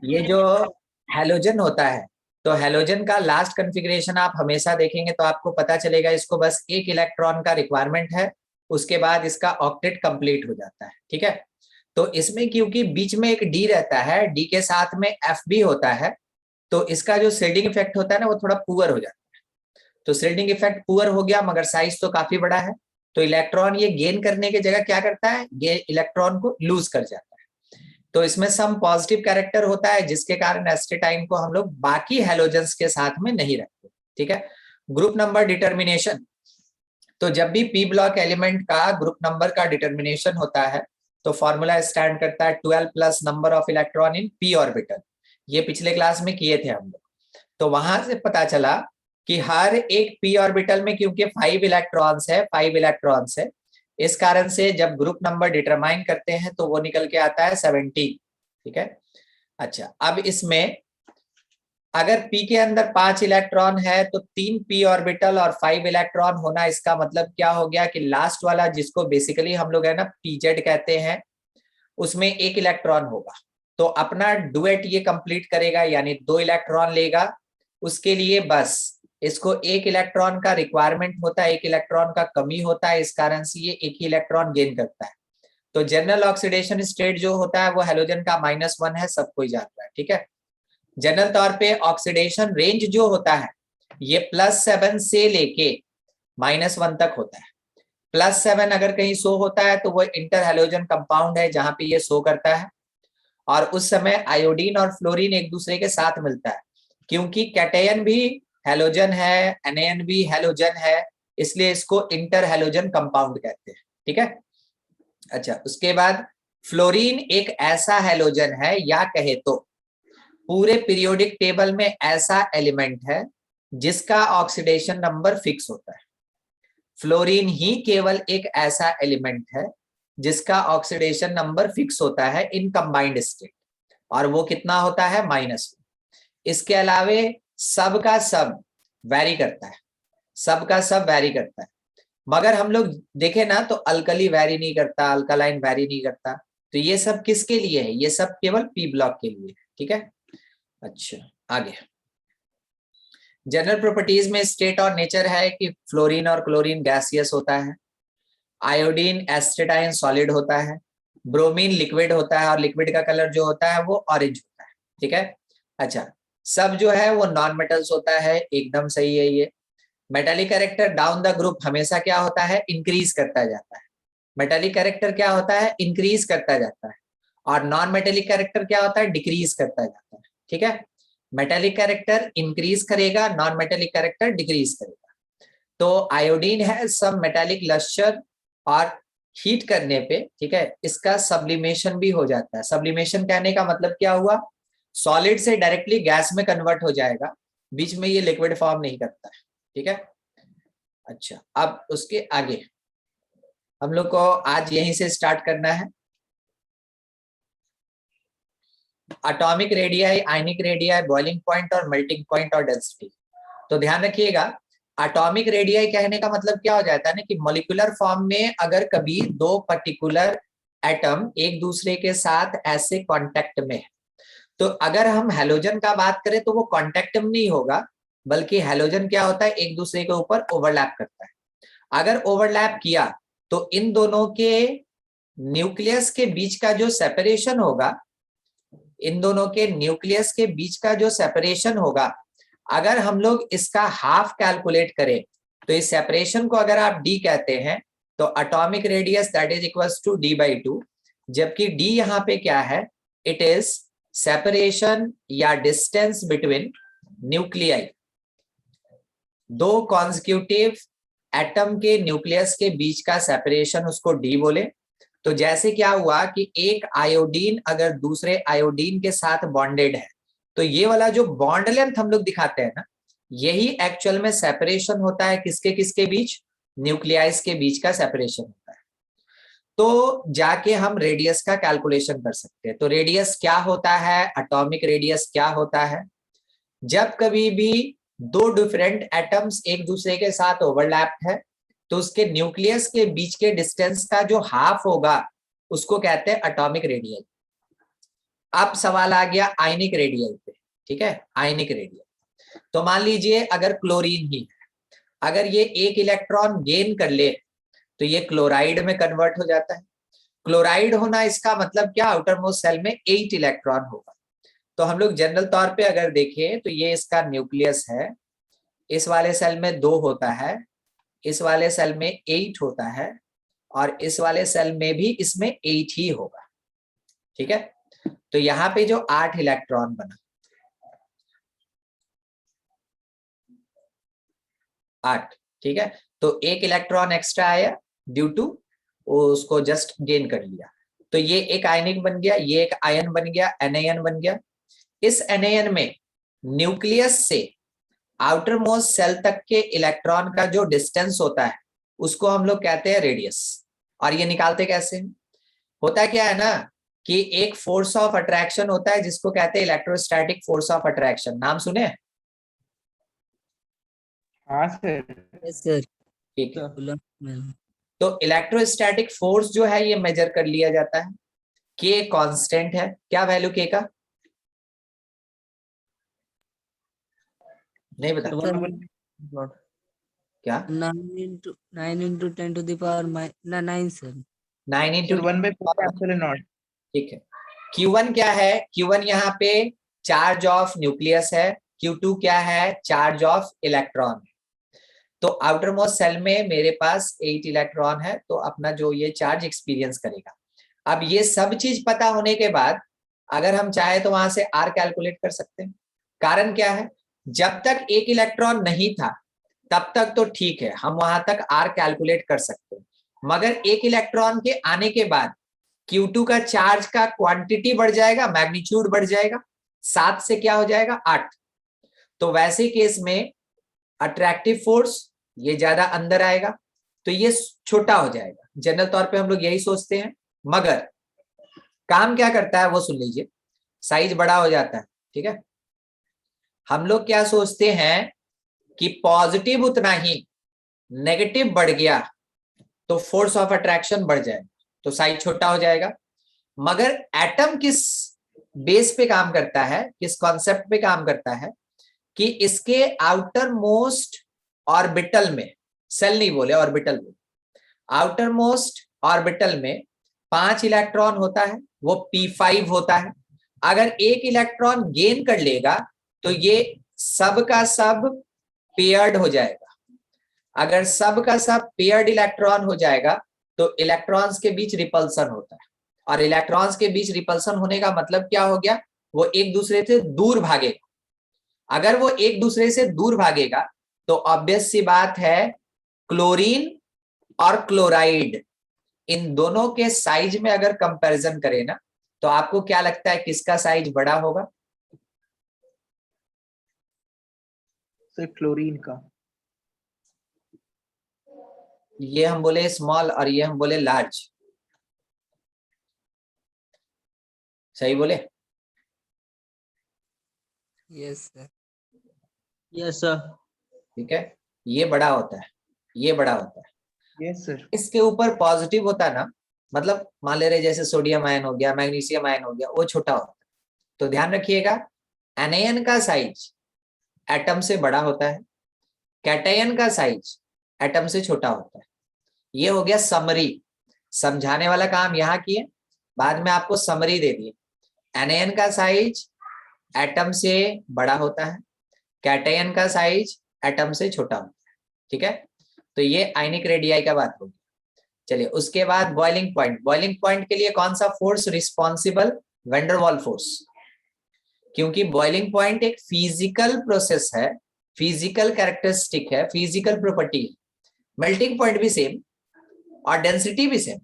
ये जो हैलोजन होता है, तो हैलोजन का लास्ट कॉन्फ़िगरेशन आप हमेशा देखेंगे तो आपको पता चलेगा इसको बस एक इलेक्ट्रॉन का रिक्वायरमेंट है, उसके बाद इसका ऑक्टेट कंप्लीट हो जाता है। ठीक है, तो इसमें क्योंकि बीच में एक डी रहता है, डी के साथ में एफ भी होता है, तो इसका जो शेडिंग इफेक्ट होता है ना वो थोड़ा पुअर हो जाता है। तो शेडिंग इफेक्ट पुअर हो गया, मगर साइज तो काफी बड़ा है, तो इलेक्ट्रॉन ये गेन करने की जगह क्या करता है, ये इलेक्ट्रॉन को लूज कर जाता है। तो इसमें सम पॉजिटिव कैरेक्टर होता है जिसके कारण एस्टेटाइन को हम लोग बाकी हैलोजेंस के साथ में नहीं रखते। ठीक है, ग्रुप नंबर डिटर्मिनेशन, तो जब भी पी ब्लॉक एलिमेंट का ग्रुप नंबर का डिटर्मिनेशन होता है तो फॉर्मूला स्टैंड करता है 12 plus number of electron in P orbital. ये पिछले क्लास में किए थे हम लोग। तो वहां से पता चला कि हर एक पी ऑर्बिटल में क्योंकि 5 इलेक्ट्रॉन्स है, इस कारण से जब ग्रुप नंबर डिटरमाइन करते हैं तो वो निकल के आता है 17। ठीक है, अच्छा अब इसमें अगर पी के अंदर 5 इलेक्ट्रॉन है तो 3 पी ऑर्बिटल और 5 इलेक्ट्रॉन होना, इसका मतलब क्या हो गया कि लास्ट वाला जिसको बेसिकली हम लोग है ना पीजेड कहते हैं, उसमें 1 इलेक्ट्रॉन होगा। तो अपना डुएट ये कंप्लीट करेगा, यानी 2 इलेक्ट्रॉन लेगा। उसके लिए बस इसको 1 इलेक्ट्रॉन का रिक्वायरमेंट होता है, 1 इलेक्ट्रॉन का कमी होता है, इस कारण से ये 1 ही इलेक्ट्रॉन गेन करता है। तो जनरल ऑक्सीडेशन स्टेट जो होता है वो हैलोजन का -1 है, सब कोई जानता है। ठीक है, जनरल तौर पे ऑक्सीडेशन रेंज जो होता है ये +7 से लेके -1 तक होता है। +7 अगर कहीं शो होता है तो वो इंटर हैलोजन कंपाउंड है जहां पे ये शो करता है, और उस समय आयोडीन और फ्लोरीन एक दूसरे के साथ मिलता है, क्योंकि कैटायन भी हैलोजन है, एनएन भी हैलोजन है, इसलिए इसको इंटर हैलोजन कंपाउंड कहते हैं। ठीक है, अच्छा उसके बाद फ्लोरीन एक ऐसा हैलोजन है, या कहे तो पूरे पीरियोडिक टेबल में ऐसा एलिमेंट है जिसका ऑक्सीडेशन नंबर फिक्स होता है। फ्लोरीन ही केवल एक ऐसा एलिमेंट है जिसका ऑक्सीडेशन नंबर फिक्स होता है इन कंबाइंड स्टेट, और वो कितना होता है -1। इसके अलावे सब का सब वैरी करता है, सब का सब वैरी करता है, मगर हम लोग देखें ना तो अल्कली वैरी नहीं करता, अल्कालाइन वैरी नहीं करता। तो ये सब किसके लिए है, ये सब केवल पी ब्लॉक के लिए। ठीक है, अच्छा आगे जनरल प्रॉपर्टीज में स्टेट और नेचर है कि फ्लोरीन और क्लोरीन गैसियस होता है, आयोडीन एस्टेटाइन सॉलिड होता है, ब्रोमीन लिक्विड होता है और लिक्विड का कलर जो होता है वो ऑरेंज होता है। ठीक है, अच्छा सब जो है वो नॉन मेटल्स होता है, एकदम सही है ये। Metallic character down the group हमेशा क्या होता है, इंक्रीज करता जाता है। मेटालिक कैरेक्टर क्या होता है, इंक्रीज करता जाता है, और नॉन मेटालिक कैरेक्टर क्या होता है, डिक्रीज करता जाता है। ठीक है, मेटालिक कैरेक्टर इंक्रीज करेगा, नॉन मेटालिक कैरेक्टर डिक्रीज करेगा। तो आयोडीन है सब मेटालिक लस्टर, और हीट करने पे ठीक है इसका सब्लिमेशन भी हो जाता है। सब्लिमेशन कहने का मतलब क्या हुआ, सॉलिड से डायरेक्टली गैस में कन्वर्ट हो जाएगा, बीच में ये लिक्विड फॉर्म नहीं करता है। ठीक है, अच्छा अब उसके आगे हम लोग को आज यहीं से स्टार्ट करना है। Atomic radii, ionic radii, boiling point और मेल्टिंग पॉइंट और डेंसिटी। तो ध्यान रखिएगा, एटॉमिक रेडियाई कहने का मतलब क्या हो जाता है ना कि मॉलिक्यूलर फॉर्म में अगर कभी दो पर्टिकुलर एटम एक दूसरे के साथ ऐसे कांटेक्ट में है, तो अगर हम हैलोजन का बात करें तो वो कांटेक्ट में नहीं होगा, बल्कि हैलोजन क्या होता है, एक दूसरे के ऊपर ओवरलैप करता है। अगर ओवरलैप किया तो इन दोनों के न्यूक्लियस के बीच का जो सेपरेशन होगा, इन दोनों के न्यूक्लियस के बीच का जो सेपरेशन होगा, अगर हम लोग इसका हाफ कैलकुलेट करें तो इस सेपरेशन को अगर आप डी कहते हैं तो atomic radius that is equals to d/2, जबकि डी यहाँ पे क्या है, इट इज सेपरेशन या डिस्टेंस बिटवीन न्यूक्लियाई। दो कॉन्जिक्यूटिव एटम के न्यूक्लियस के बीच का सेपरेशन उसको डी बोले। तो जैसे क्या हुआ कि एक आयोडीन अगर दूसरे आयोडीन के साथ बॉन्डेड है, तो ये वाला जो बॉन्ड लेंथ हम लोग दिखाते हैं ना, यही एक्चुअल में सेपरेशन होता है किसके किसके बीच, न्यूक्लियाइस के बीच का सेपरेशन होता है। तो जाके हम रेडियस का कैलकुलेशन कर सकते हैं। तो रेडियस क्या होता है, एटॉमिक रेडियस क्या होता है, जब कभी भी दो डिफरेंट एटम्स एक दूसरे के साथ ओवरलैप्ड है तो उसके न्यूक्लियस के बीच के डिस्टेंस का जो हाफ होगा उसको कहते हैं एटॉमिक रेडियस। अब सवाल आ गया आयनिक रेडियल पे, ठीक है, आयनिक रेडियल। तो मान लीजिए अगर क्लोरीन ही है, अगर ये एक इलेक्ट्रॉन गेन कर ले तो ये क्लोराइड में कन्वर्ट हो जाता है। क्लोराइड होना इसका मतलब क्या, आउटर मोस्ट सेल में 8 इलेक्ट्रॉन होगा। तो हम लोग जनरल तौर पे अगर देखें तो ये इसका न्यूक्लियस है, इस वाले सेल में 2 होता है, इस वाले सेल में 8 होता है, और इस वाले सेल में भी इसमें 8 ही होगा, ठीक है। तो यहाँ पे जो 8 इलेक्ट्रॉन बना, 8, ठीक है। तो एक इलेक्ट्रॉन एक्स्ट्रा आया ड्यू टू उसको जस्ट गेन कर लिया, तो ये एक आयनिक बन गया, ये एक आयन बन गया, एनआयन बन गया। इस एनआयन में न्यूक्लियस से आउटर मोस्ट सेल तक के इलेक्ट्रॉन का जो डिस्टेंस होता है उसको हम लोग कहते हैं रेडियस। और ये निकालते कैसे, होता क्या है ना कि एक फोर्स ऑफ अट्रैक्शन होता है जिसको कहते हैं इलेक्ट्रोस्टैटिक फोर्स ऑफ अट्रैक्शन, नाम सुने? हाँ सर। Yes sir. ठीक है, तो इलेक्ट्रोस्टैटिक फोर्स जो है ये मेजर कर लिया जाता है, के कांस्टेंट है, क्या वैल्यू के का नहीं बता क्या, 9 सर। 9 इंटू 1/4 ठीक है। Q1 क्या है, Q1 यहाँ पे चार्ज ऑफ न्यूक्लियस है, Q2 क्या है, चार्ज ऑफ इलेक्ट्रॉन। तो आउटर मोस्ट सेल में मेरे पास 8 इलेक्ट्रॉन है, तो अपना जो ये चार्ज एक्सपीरियंस करेगा। अब ये सब चीज पता होने के बाद अगर हम चाहे तो वहां से R कैलकुलेट कर सकते हैं। कारण क्या है, जब तक एक इलेक्ट्रॉन नहीं था तब तक तो ठीक है, हम वहां तक R कैलकुलेट कर सकते हैं, मगर एक इलेक्ट्रॉन के आने के बाद Q2 का चार्ज का क्वांटिटी बढ़ जाएगा, मैग्नीट्यूड बढ़ जाएगा, 7 से क्या हो जाएगा 8। तो वैसे केस में अट्रैक्टिव फोर्स ये ज्यादा अंदर आएगा, तो ये छोटा हो जाएगा। जनरल तौर पे हम लोग यही सोचते हैं, मगर काम क्या करता है वो सुन लीजिए, साइज बड़ा हो जाता है, ठीक है। हम लोग क्या सोचते हैं कि पॉजिटिव उतना ही, नेगेटिव बढ़ गया तो फोर्स ऑफ अट्रैक्शन बढ़ जाएगा, तो साइज छोटा हो जाएगा। मगर एटम किस बेस पे काम करता है, किस कॉन्सेप्ट पे काम करता है कि इसके आउटर मोस्ट ऑर्बिटल में, सेल नहीं बोले ऑर्बिटल बोले, आउटर मोस्ट ऑर्बिटल में 5 इलेक्ट्रॉन होता है, वो p5 होता है। अगर एक इलेक्ट्रॉन गेन कर लेगा तो ये सब का सब पेयर्ड हो जाएगा। अगर सब का सब पेयर्ड इलेक्ट्रॉन हो जाएगा तो इलेक्ट्रॉन्स के बीच रिपल्सन होता है, और इलेक्ट्रॉन्स के बीच रिपल्सन होने का मतलब क्या हो गया, वो एक दूसरे से दूर भागेगा। अगर वो एक दूसरे से दूर भागेगा तो ऑब्वियस सी बात है, क्लोरीन और क्लोराइड इन दोनों के साइज में अगर कंपैरिजन करें ना, तो आपको क्या लगता है किसका साइज बड़ा होगा? सर क्लोरीन का। ये हम बोले स्मॉल और ये हम बोले लार्ज, सही बोले? Yes sir. Yes sir. ठीक है, ये बड़ा होता है, ये बड़ा होता है। Yes sir. इसके ऊपर पॉजिटिव होता ना, मतलब मान ले रहे जैसे सोडियम आयन हो गया, मैग्नीशियम आयन हो गया, वो छोटा होता है। तो ध्यान रखिएगा, एनायन का साइज एटम से बड़ा होता है, कैटायन का साइज एटम से छोटा होता है। ये हो गया समरी, समझाने वाला काम यहाँ किए, बाद में आपको समरी दे दिए। एनायन का साइज एटम से बड़ा होता है, कैटायन का साइज एटम से छोटा होता है, ठीक है। तो ये आयनिक रेडियाई का बात होगी। चलिए उसके बाद बॉइलिंग पॉइंट। बॉइलिंग पॉइंट के लिए कौन सा फोर्स रिस्पॉन्सिबल? वैन डर वाल फोर्स। क्योंकि बॉइलिंग पॉइंट एक फिजिकल प्रोसेस है, फिजिकल कैरेक्टरिस्टिक है, फिजिकल प्रॉपर्टी है। मेल्टिंग पॉइंट भी सेम और डेंसिटी भी सेम,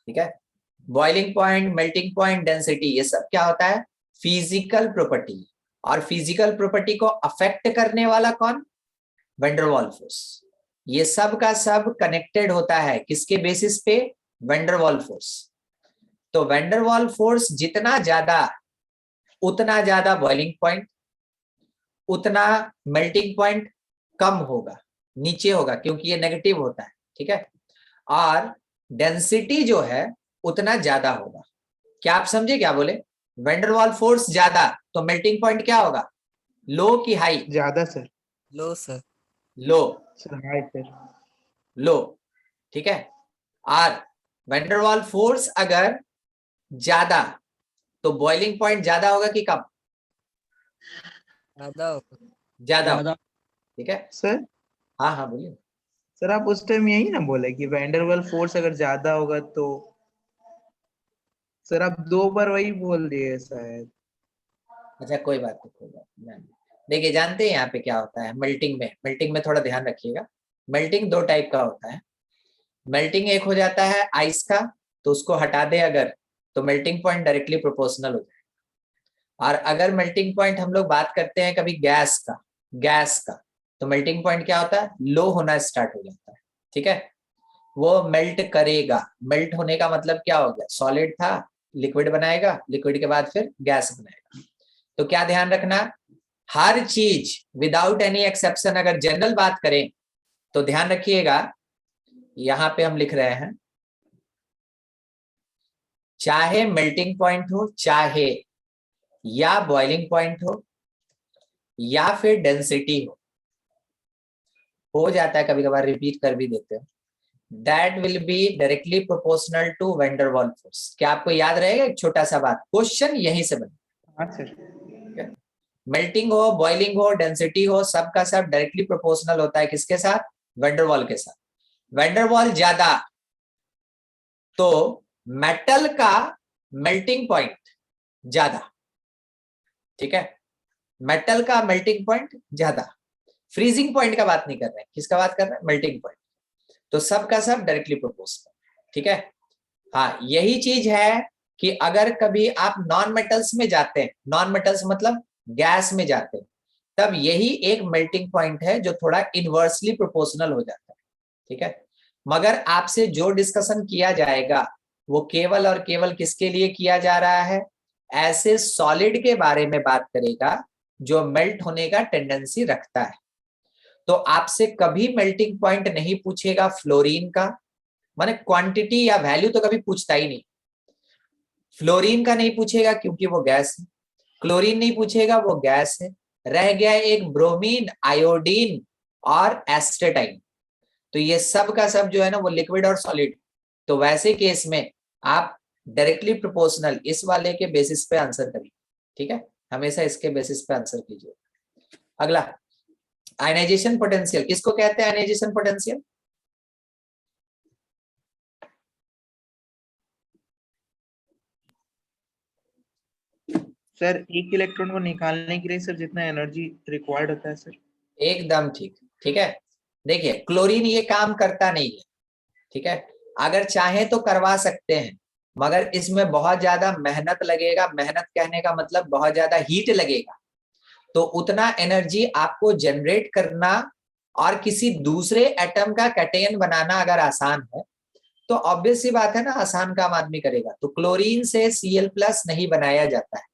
ठीक है। Boiling point, melting point, density, ये सब क्या होता है? Physical property. और फिजिकल प्रॉपर्टी को अफेक्ट करने वाला कौन? वैन डर वाल फोर्स। ये सब का सब कनेक्टेड होता है किसके बेसिस पे? वैन डर वाल फोर्स। तो वैन डर वाल फोर्स जितना ज्यादा, उतना ज्यादा बॉइलिंग पॉइंट, उतना मेल्टिंग पॉइंट कम होगा, नीचे होगा, क्योंकि ये नेगेटिव होता है, ठीक है। और डेंसिटी जो है उतना ज्यादा होगा, क्या आप समझे क्या बोले? वेंडरवॉल फोर्स ज्यादा तो मेल्टिंग पॉइंट क्या होगा? लो की हाई? ज्यादा sir. Low sir. Low. Sir high sir. Low, ठीक है। और वेंडरवॉल फोर्स अगर ज्यादा तो बॉइलिंग पॉइंट ज्यादा होगा कि कम? ज्यादा होगा। ज्यादा होगा, ज्यादा। ठीक है। सर हाँ हाँ बोलिए। सर आप उस टाइम यही ना बोले कि वैंडरवाल फोर्स अगर ज्यादा होगा तो। सर आप दो बार वही बोल दिए शायद। अच्छा कोई बात नहीं, कोई बात नहीं। देखिए जानते हैं यहाँ पे क्या होता है मेल्टिंग में थोड़ा ध्यान रखिएगा। मेल्टिंग दो टाइप का होता है। मेल्टिंग एक हो जाता है आइस का, तो उसको हटा दे अगर, तो मेल्टिंग पॉइंट डायरेक्टली प्रोपोर्शनल हो जाए। और अगर मेल्टिंग पॉइंट हम लोग बात करते हैं कभी गैस का, तो मेल्टिंग पॉइंट क्या होता है? लो होना स्टार्ट हो जाता है, ठीक है। वो मेल्ट करेगा। मेल्ट होने का मतलब क्या हो गया? सॉलिड था, लिक्विड बनाएगा, लिक्विड के बाद फिर गैस बनाएगा। तो क्या ध्यान रखना, हर चीज विदाउट एनी एक्सेप्शन अगर जनरल बात करें तो ध्यान रखिएगा, यहां पे हम लिख रहे हैं, चाहे मेल्टिंग पॉइंट हो, चाहे या बॉइलिंग पॉइंट हो, या फिर डेंसिटी हो जाता है कभी कभार, रिपीट कर भी देते हैं, that will be directly proportional to van der Waals force. क्या आपको याद रहेगा? एक छोटा सा बात, क्वेश्चन यहीं से बने। हाँ सर। मेल्टिंग हो, बॉइलिंग हो, डेंसिटी हो, सबका सब डायरेक्टली प्रोपोर्शनल होता है किसके साथ? वेंडरवॉल के साथ। वेंडरवॉल ज्यादा तो मेटल का मेल्टिंग पॉइंट ज्यादा, ठीक है। मेटल का मेल्टिंग पॉइंट ज्यादा, फ्रीजिंग पॉइंट का बात नहीं कर रहे हैं, किसका बात कर रहे हैं? Melting point. तो सबका सब डायरेक्टली प्रोपोर्शनल, ठीक है। हाँ यही चीज है कि अगर कभी आप नॉन मेटल्स में जाते हैं, नॉन मेटल्स मतलब गैस में जाते हैं, तब यही एक मेल्टिंग पॉइंट है जो थोड़ा इनवर्सली प्रोपोर्शनल हो जाता है, ठीक है। मगर आपसे जो डिस्कशन किया जाएगा वो केवल और केवल किसके लिए किया जा रहा है? ऐसे सॉलिड के बारे में बात करेगा जो मेल्ट होने का टेंडेंसी रखता है। तो आपसे कभी मेल्टिंग पॉइंट नहीं पूछेगा फ्लोरीन का, माने क्वांटिटी या वैल्यू तो कभी पूछता ही नहीं। फ्लोरीन का नहीं पूछेगा क्योंकि वो गैस है। क्लोरीन नहीं पूछेगा, वो गैस है। रह गया एक ब्रोमीन, आयोडीन और एस्टेटाइन। तो ये सब का सब जो है ना वो लिक्विड और सॉलिड। तो वैसे केस में आप डायरेक्टली प्रोपोर्शनल इस वाले के बेसिस पे आंसर करिए, ठीक है। हमेशा इसके बेसिस पे आंसर कीजिए। अगला, आयनाइजेशन पोटेंशियल किसको कहते हैं? आयनाइजेशन पोटेंशियल सर एक इलेक्ट्रॉन को निकालने के लिए सर जितना एनर्जी रिक्वायर्ड होता है सर। एकदम ठीक, ठीक है। देखिए क्लोरीन ये काम करता नहीं है, ठीक है। अगर चाहे तो करवा सकते हैं, मगर इसमें बहुत ज्यादा मेहनत लगेगा। मेहनत कहने का मतलब बहुत ज्यादा हीट लगेगा। तो उतना एनर्जी आपको जनरेट करना और किसी दूसरे एटम का कैटेयन बनाना अगर आसान है तो ऑब्वियस सी बात है ना, आसान काम आदमी करेगा। तो क्लोरीन से Cl+ नहीं बनाया जाता है,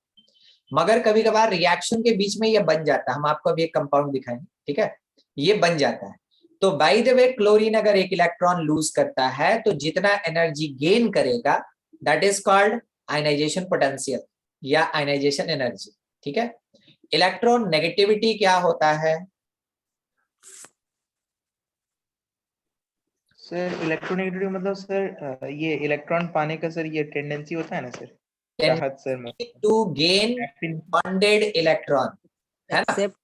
मगर कभी कभार रिएक्शन के बीच में ये बन जाता है। हम आपको अभी एक कंपाउंड दिखाएंगे, ठीक है। ये बन जाता है। तो बाय द वे क्लोरीन अगर एक इलेक्ट्रॉन लूज करता है तो जितना एनर्जी गेन करेगा that is called ionization potential या आयनाइजेशन एनर्जी, ठीक है। इलेक्ट्रॉन नेगेटिविटी क्या होता है? सर इलेक्ट्रोनेगेटिविटी मतलब सर ये इलेक्ट्रॉन पाने का सर ये टेंडेंसी होता है ना सर। चाहत sir to gain bonded electron, है ना। Accept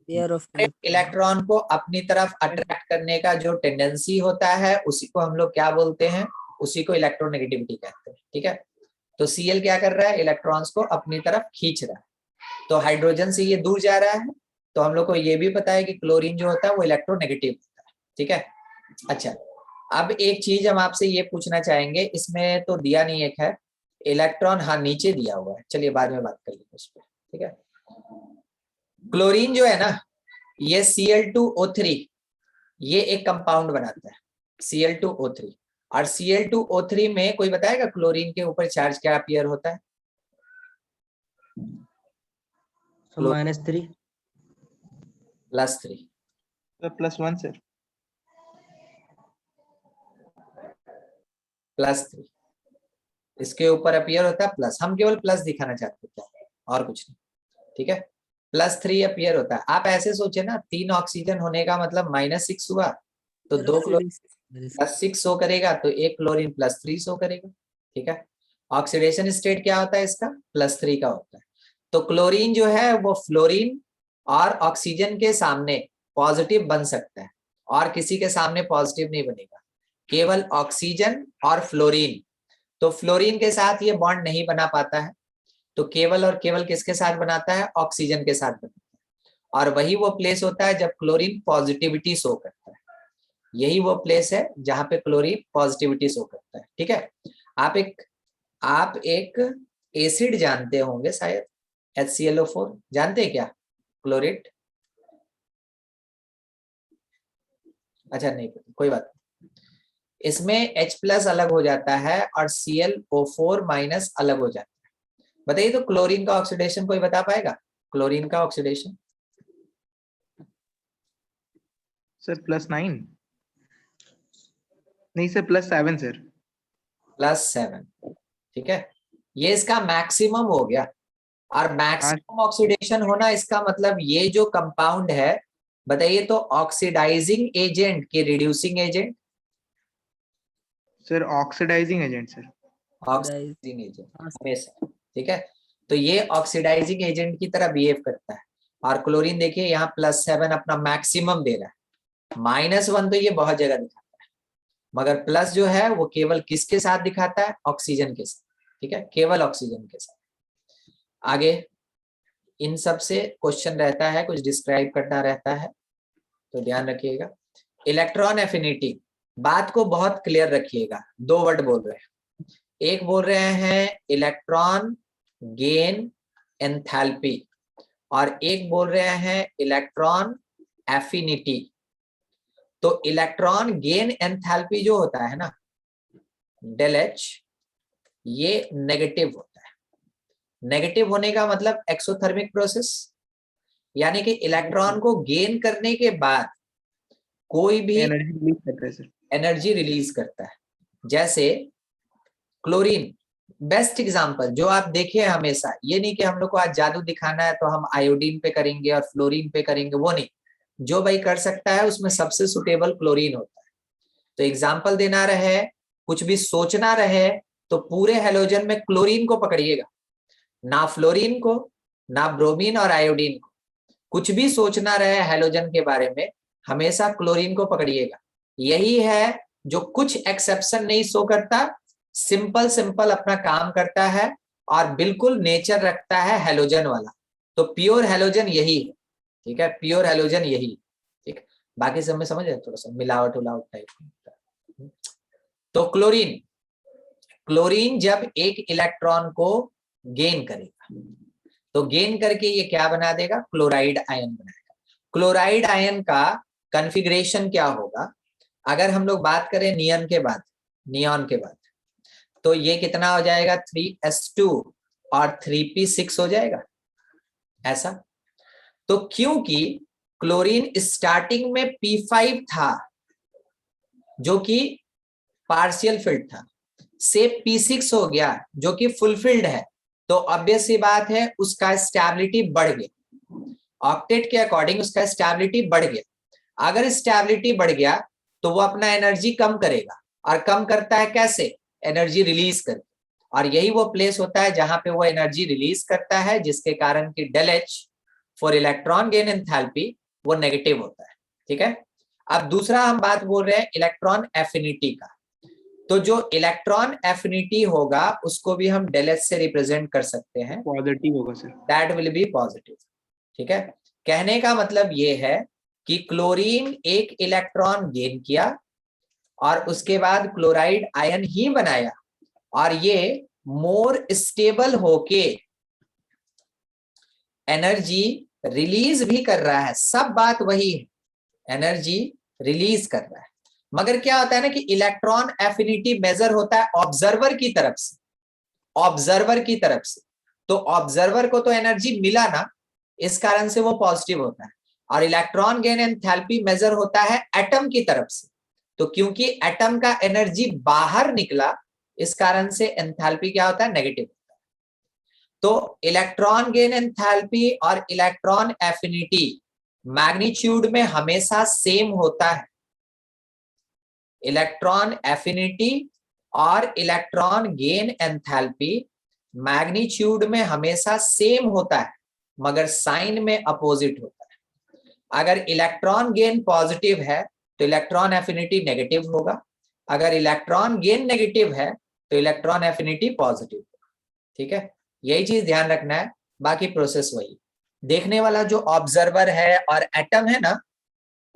pair of electron. Electron को अपनी तरफ अट्रैक्ट करने का जो टेंडेंसी होता है उसी को हम लोग क्या बोलते हैं? उसी को इलेक्ट्रोनेगेटिविटी कहते हैं, ठीक है। तो Cl क्या कर रहा है? इलेक्ट्रॉन्स को अपनी तरफ खींच रहा है। तो हाइड्रोजन से ये दूर जा रहा है। तो हम लोग को ये भी पता है कि क्लोरीन जो होता है वो इलेक्ट्रोनेगेटिव होता है, ठीक है। अच्छा, अब एक चीज हम आपसे ये पूछना चाहेंगे, इसमें तो दिया नहीं है खैर, इलेक्ट्रॉन हाँ नीचे दिया हुआ है, चलिए बाद में बात कर लेंगे उस पर, ठीक है। क्लोरीन जो है ना, ये Cl2O3 ये एक कंपाउंड बनाता है, Cl2O3। और Cl2O3 में कोई बताएगा क्लोरीन के ऊपर चार्ज क्या अपीयर होता है? -3। +3। Sir +1 sir. +3। इसके ऊपर अपीयर होता है प्लस, हम केवल प्लस दिखाना चाहते हैं और कुछ नहीं, ठीक है। +3 अपीयर होता है। आप ऐसे सोचे ना, 3 ऑक्सीजन होने का मतलब -6 हुआ, तो 2 क्लोरीन +6 शो करेगा, तो 1 क्लोरीन +3 शो करेगा, ठीक है। ऑक्सीडेशन स्टेट क्या होता है इसका, +3 का होता है। तो क्लोरीन जो है वो फ्लोरीन और ऑक्सीजन के सामने पॉजिटिव बन सकता है, और किसी के सामने पॉजिटिव नहीं बनेगा, केवल ऑक्सीजन और फ्लोरीन। तो फ्लोरीन के साथ ये बॉन्ड नहीं बना पाता है, तो केवल और केवल किसके साथ बनाता है, ऑक्सीजन के साथ बनाता है। और वही वो प्लेस होता है जब क्लोरीन पॉजिटिविटी शो करता है, यही वो प्लेस है जहां पे क्लोरीन पॉजिटिविटी शो करता है, ठीक है। आप एक एसिड जानते होंगे शायद, HClO4 जानते हैं क्या, क्लोरेट? अच्छा नहीं पता, कोई बात नहीं। इसमें H+ अलग हो जाता है और ClO4- अलग हो जाता है। बताइए तो क्लोरीन का ऑक्सीडेशन कोई बता पाएगा, क्लोरीन का ऑक्सीडेशन? सर +9 नहीं सर +7 सर। +7, ठीक है। ये इसका मैक्सिमम हो गया, और मैक्सिमम ऑक्सीडेशन होना इसका मतलब ये जो कंपाउंड है, बताइए तो ऑक्सीडाइजिंग एजेंट की reducing agent? Sir oxidizing agent sir. Oxidizing agent हमेशा, ठीक है। तो ये ऑक्सीडाइजिंग एजेंट की तरह बिहेव करता है। और क्लोरीन देखिए यहाँ +7 अपना मैक्सिमम दे रहा है, -1 तो ये बहुत जगह दिखाता है, मगर प्लस जो है वो केवल किसके साथ दिखाता है, ऑक्सीजन के साथ, ठीक है, केवल ऑक्सीजन के साथ। आगे इन सब से क्वेश्चन रहता है, कुछ डिस्क्राइब करना रहता है, तो ध्यान रखिएगा। इलेक्ट्रॉन एफिनिटी, बात को बहुत क्लियर रखिएगा। 2 वर्ड बोल रहे हैं, एक बोल रहे हैं इलेक्ट्रॉन गेन एंथैल्पी, और एक बोल रहे हैं इलेक्ट्रॉन एफिनिटी। तो इलेक्ट्रॉन गेन एंथैल्पी जो होता है ना, ΔH, ये नेगेटिव होता है। नेगेटिव होने का मतलब एक्सोथर्मिक प्रोसेस, यानी कि इलेक्ट्रॉन को गेन करने के बाद कोई भी एनर्जी रिलीज करता है सर। एनर्जी रिलीज करता है। जैसे क्लोरीन बेस्ट एग्जांपल जो आप देखे हमेशा, ये नहीं कि हम लोग को आज जादू दिखाना है तो हम आयोडीन पे करेंगे और फ्लोरीन पे करेंगे, वो नहीं। जो भाई कर सकता है उसमें सबसे सुटेबल क्लोरीन होता है। तो एग्जाम्पल देना रहे, कुछ भी सोचना रहे, तो पूरे हेलोजन में क्लोरीन को पकड़िएगा, ना फ्लोरीन को, ना ब्रोमीन और आयोडीन को। कुछ भी सोचना रहे हेलोजन के बारे में, हमेशा क्लोरीन को पकड़िएगा। यही है जो कुछ एक्सेप्शन नहीं शो करता, सिंपल अपना काम करता है और बिल्कुल नेचर रखता है हेलोजन वाला। तो प्योर हेलोजन यही है, ठीक है, प्योर हेलोजन यही, ठीक। बाकी सब में समझ है, थोड़ा सा मिलावट उलावट टाइप। तो क्लोरीन जब एक इलेक्ट्रॉन को गेन करेगा, तो गेन करके ये क्या बना देगा, क्लोराइड आयन बनाएगा। क्लोराइड आयन का कॉन्फ़िगरेशन क्या होगा, अगर हम लोग बात करें नियॉन के बाद, तो ये कितना हो जाएगा, 3s2 और 3p6 हो जाएगा ऐसा। तो क्योंकि क्लोरीन स्टार्टिंग में p5 था जो कि पार्शियल फिल्ड था, से p6 हो गया जो कि फुलफिल्ड है, तो ऑब्वियस सी बात है उसका स्टेबिलिटी बढ़ गया। ऑक्टेट के अकॉर्डिंग उसका स्टेबिलिटी बढ़ गया। अगर स्टेबिलिटी बढ़ गया तो वो अपना एनर्जी कम करेगा, और कम करता है कैसे, एनर्जी रिलीज करके। और यही वो प्लेस होता है जहां पे वो एनर्जी रिलीज करता है, जिसके कारण कि ΔH for electron gain enthalpy वो नेगेटिव होता है, ठीक है। अब दूसरा हम बात बोल रहे हैं इलेक्ट्रॉन एफिनिटी का। तो जो इलेक्ट्रॉन एफिनिटी होगा उसको भी हम ΔH से रिप्रेजेंट कर सकते हैं, पॉजिटिव होगा sir. That will B positive, ठीक है। कहने का मतलब ये है कि क्लोरीन एक इलेक्ट्रॉन गेन किया और उसके बाद क्लोराइड आयन ही बनाया, और ये मोर स्टेबल होके एनर्जी रिलीज भी कर रहा है। सब बात वही है, एनर्जी रिलीज कर रहा है। मगर क्या होता है ना कि इलेक्ट्रॉन एफिनिटी मेजर होता है ऑब्जर्वर की तरफ से, तो ऑब्जर्वर को तो एनर्जी मिला ना, इस कारण से वो पॉजिटिव होता है। और इलेक्ट्रॉन गेन एंथैल्पी मेजर होता है एटम की तरफ से, तो क्योंकि एटम का एनर्जी बाहर निकला, इस कारण से एंथैल्पी क्या होता है, नेगेटिव होता है। तो इलेक्ट्रॉन गेन एंथैल्पी और इलेक्ट्रॉन एफिनिटी मैग्नीट्यूड में हमेशा सेम होता है। इलेक्ट्रॉन एफिनिटी और इलेक्ट्रॉन गेन एंथैल्पी मैग्नीट्यूड में हमेशा सेम होता है, मगर साइन में अपोजिट होता है। अगर इलेक्ट्रॉन गेन पॉजिटिव है तो इलेक्ट्रॉन एफिनिटी नेगेटिव होगा, अगर इलेक्ट्रॉन गेन नेगेटिव है तो इलेक्ट्रॉन एफिनिटी पॉजिटिव होगा। ठीक है, यही चीज ध्यान रखना है, बाकी प्रोसेस वही। देखने वाला जो ऑब्जर्वर है और एटम है ना,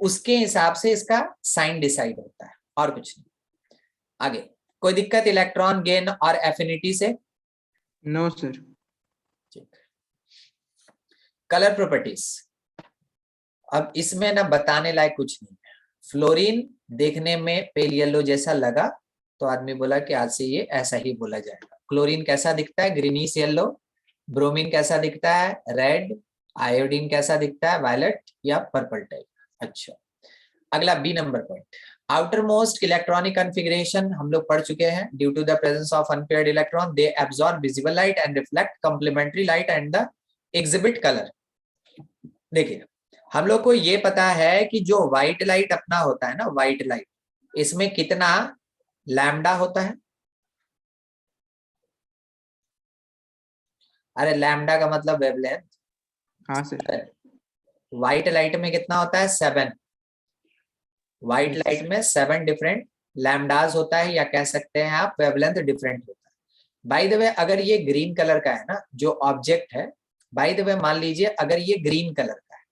उसके हिसाब से इसका साइन डिसाइड होता है, और कुछ नहीं। आगे कोई दिक्कत इलेक्ट्रॉन गेन और एफिनिटी से? No sir. कलर प्रॉपर्टीज, अब इसमें ना बताने लायक कुछ नहीं है। फ्लोरीन देखने में पेल येलो जैसा लगा तो आदमी बोला कि आज से ये ऐसा ही बोला जाएगा। क्लोरीन कैसा दिखता है, ग्रीनिश येलो। ब्रोमीन कैसा दिखता है, रेड। आयोडीन कैसा दिखता है, वायलेट या पर्पल टाइप। अच्छा, अगला B number point, outer most electronic configuration हम लोग पढ़ चुके हैं। Due to the presence of unpaired electron they absorb visible light and reflect complementary light and the exhibit colour. देखिए, हम लोग को ये पता है कि जो व्हाइट लाइट अपना होता है ना, व्हाइट लाइट, इसमें कितना लैम्डा होता है? अरे लैम्डा का मतलब वेवलेंथ। हाँ सर। व्हाइट लाइट में कितना होता है, 7। White Yes. लाइट में 7 डिफरेंट लैम्डास होता है, या कह सकते हैं आप वेवलेंथ डिफरेंट होता है। बाय द वे, अगर ये ग्रीन कलर का है ना जो ऑब्जेक्ट है, बाय द वे मान लीजिए अगर ये ग्रीन कलर का है,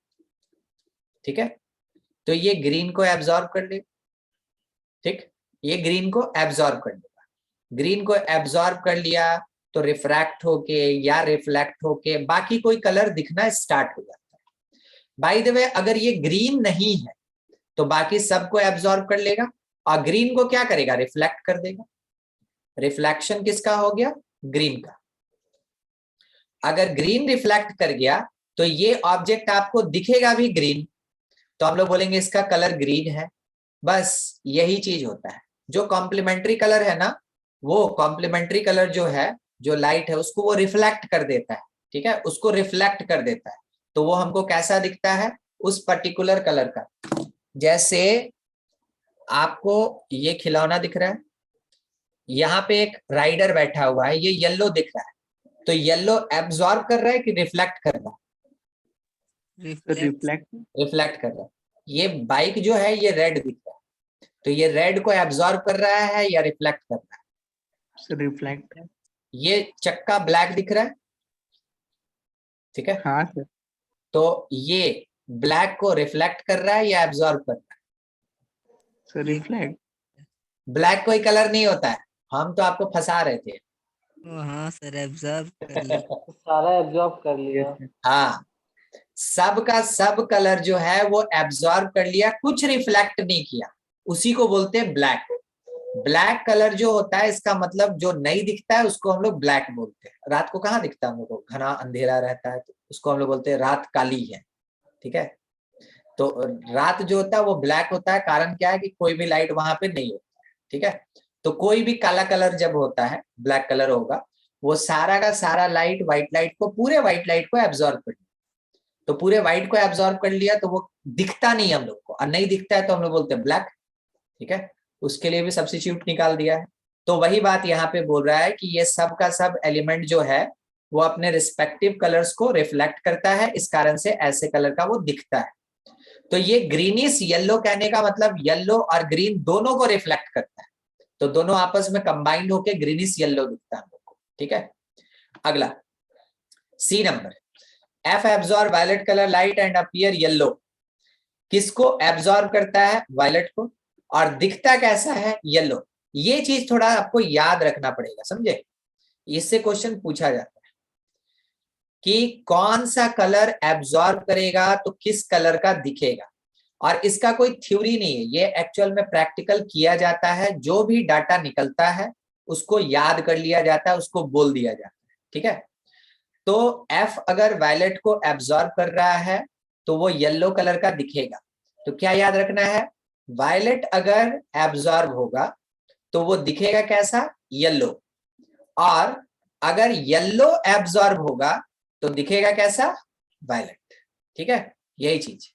ठीक है, तो ये ग्रीन को एब्जॉर्ब कर लेगा। ठीक, ये ग्रीन को एब्जॉर्ब कर लेगा। ग्रीन को एब्जॉर्ब कर लिया तो रिफ्रैक्ट होके या रिफ्लेक्ट होके बाकी कोई कलर दिखना स्टार्ट हो जाता है। बाय द वे, अगर ये ग्रीन नहीं है तो बाकी सबको एब्जॉर्ब कर लेगा, और ग्रीन को क्या करेगा, रिफ्लेक्ट कर देगा। रिफ्लेक्शन किसका हो गया, ग्रीन का। अगर ग्रीन रिफ्लेक्ट कर गया तो ये ऑब्जेक्ट आपको दिखेगा भी ग्रीन, तो हम लोग बोलेंगे इसका कलर ग्रीन है। बस यही चीज होता है। जो कॉम्प्लीमेंट्री कलर है ना, वो कॉम्प्लीमेंट्री कलर जो है, जो लाइट है, उसको वो रिफ्लेक्ट कर देता है। ठीक है, उसको रिफ्लेक्ट कर देता है, तो वो हमको कैसा दिखता है, उस पर्टिकुलर कलर का। जैसे आपको ये खिलौना दिख रहा है, यहाँ पे एक राइडर बैठा हुआ है, ये येलो दिख रहा है, तो येलो एब्जॉर्ब कर रहा है कि रिफ्लेक्ट कर रहा है? रिफ्लेक्ट। रिफ्लेक्ट कर रहा है। ये बाइक जो है ये रेड दिख रहा है, तो ये रेड को एब्जॉर्ब कर रहा है या रिफ्लेक्ट कर रहा है? Sir reflect. ये चक्का ब्लैक दिख रहा है, ठीक है, हाँ सर। तो ये ब्लैक को रिफ्लेक्ट कर रहा है या एब्जॉर्ब कर रहा है? Sir reflect. ब्लैक कोई कलर नहीं होता है, हम तो आपको फंसा रहे थे। हाँ सर, एब्जॉर्ब कर लिया। सारा एब्जॉर्ब कर लिया। हाँ, सब का सब कलर जो है वो एब्जॉर्ब कर लिया, कुछ रिफ्लेक्ट नहीं किया, उसी को बोलते हैं ब्लैक। ब्लैक कलर जो होता है, इसका मतलब जो नहीं दिखता है उसको हम लोग ब्लैक बोलते हैं। रात को कहाँ दिखता है हम लोग को, घना अंधेरा रहता है, तो उसको हम लोग बोलते हैं रात काली है। ठीक है, तो रात जो होता है वो ब्लैक होता है, कारण क्या है कि कोई भी लाइट वहां पे नहीं होता है। ठीक है, तो कोई भी काला कलर जब होता है, ब्लैक कलर होगा, वो सारा का सारा लाइट व्हाइट लाइट को, पूरे व्हाइट लाइट को एब्जॉर्ब कर लिया। तो पूरे व्हाइट को एब्जॉर्ब कर लिया तो वो दिखता नहीं हम लोग को, और नहीं दिखता है तो हम लोग बोलते हैं ब्लैक। ठीक है, उसके लिए भी सब्स्टिट्यूट निकाल दिया है। तो वही बात यहाँ पे बोल रहा है कि ये सब का सब एलिमेंट जो है वो अपने रिस्पेक्टिव कलर्स को रिफ्लेक्ट करता है, इस कारण से ऐसे कलर का वो दिखता है। तो ये ग्रीनिश येलो कहने का मतलब येलो और ग्रीन दोनों को रिफ्लेक्ट करता है, तो दोनों आपस में कंबाइंड होकर ग्रीनिश येलो दिखता है हम लोग को। ठीक है, अगला C number, F absorb violet colour light and appear yellow. किसको एब्जॉर्ब करता है, वायलेट को, और दिखता कैसा है, येलो। ये चीज थोड़ा आपको याद रखना पड़ेगा, समझे, इससे क्वेश्चन पूछा जाता है कि कौन सा कलर एब्जॉर्ब करेगा तो किस कलर का दिखेगा। और इसका कोई थ्योरी नहीं है, ये एक्चुअल में प्रैक्टिकल किया जाता है। जो भी डाटा निकलता है उसको याद कर लिया जाता है, उसको बोल दिया जाता है। ठीक है, तो एफ अगर वायलेट को एब्जॉर्ब कर रहा है तो वो येलो कलर का दिखेगा। तो क्या याद रखना है, वायलेट अगर एब्जॉर्ब होगा तो वो दिखेगा कैसा, येलो। और अगर येलो एब्जॉर्ब होगा तो दिखेगा कैसा, वायलेट। ठीक है, यही चीज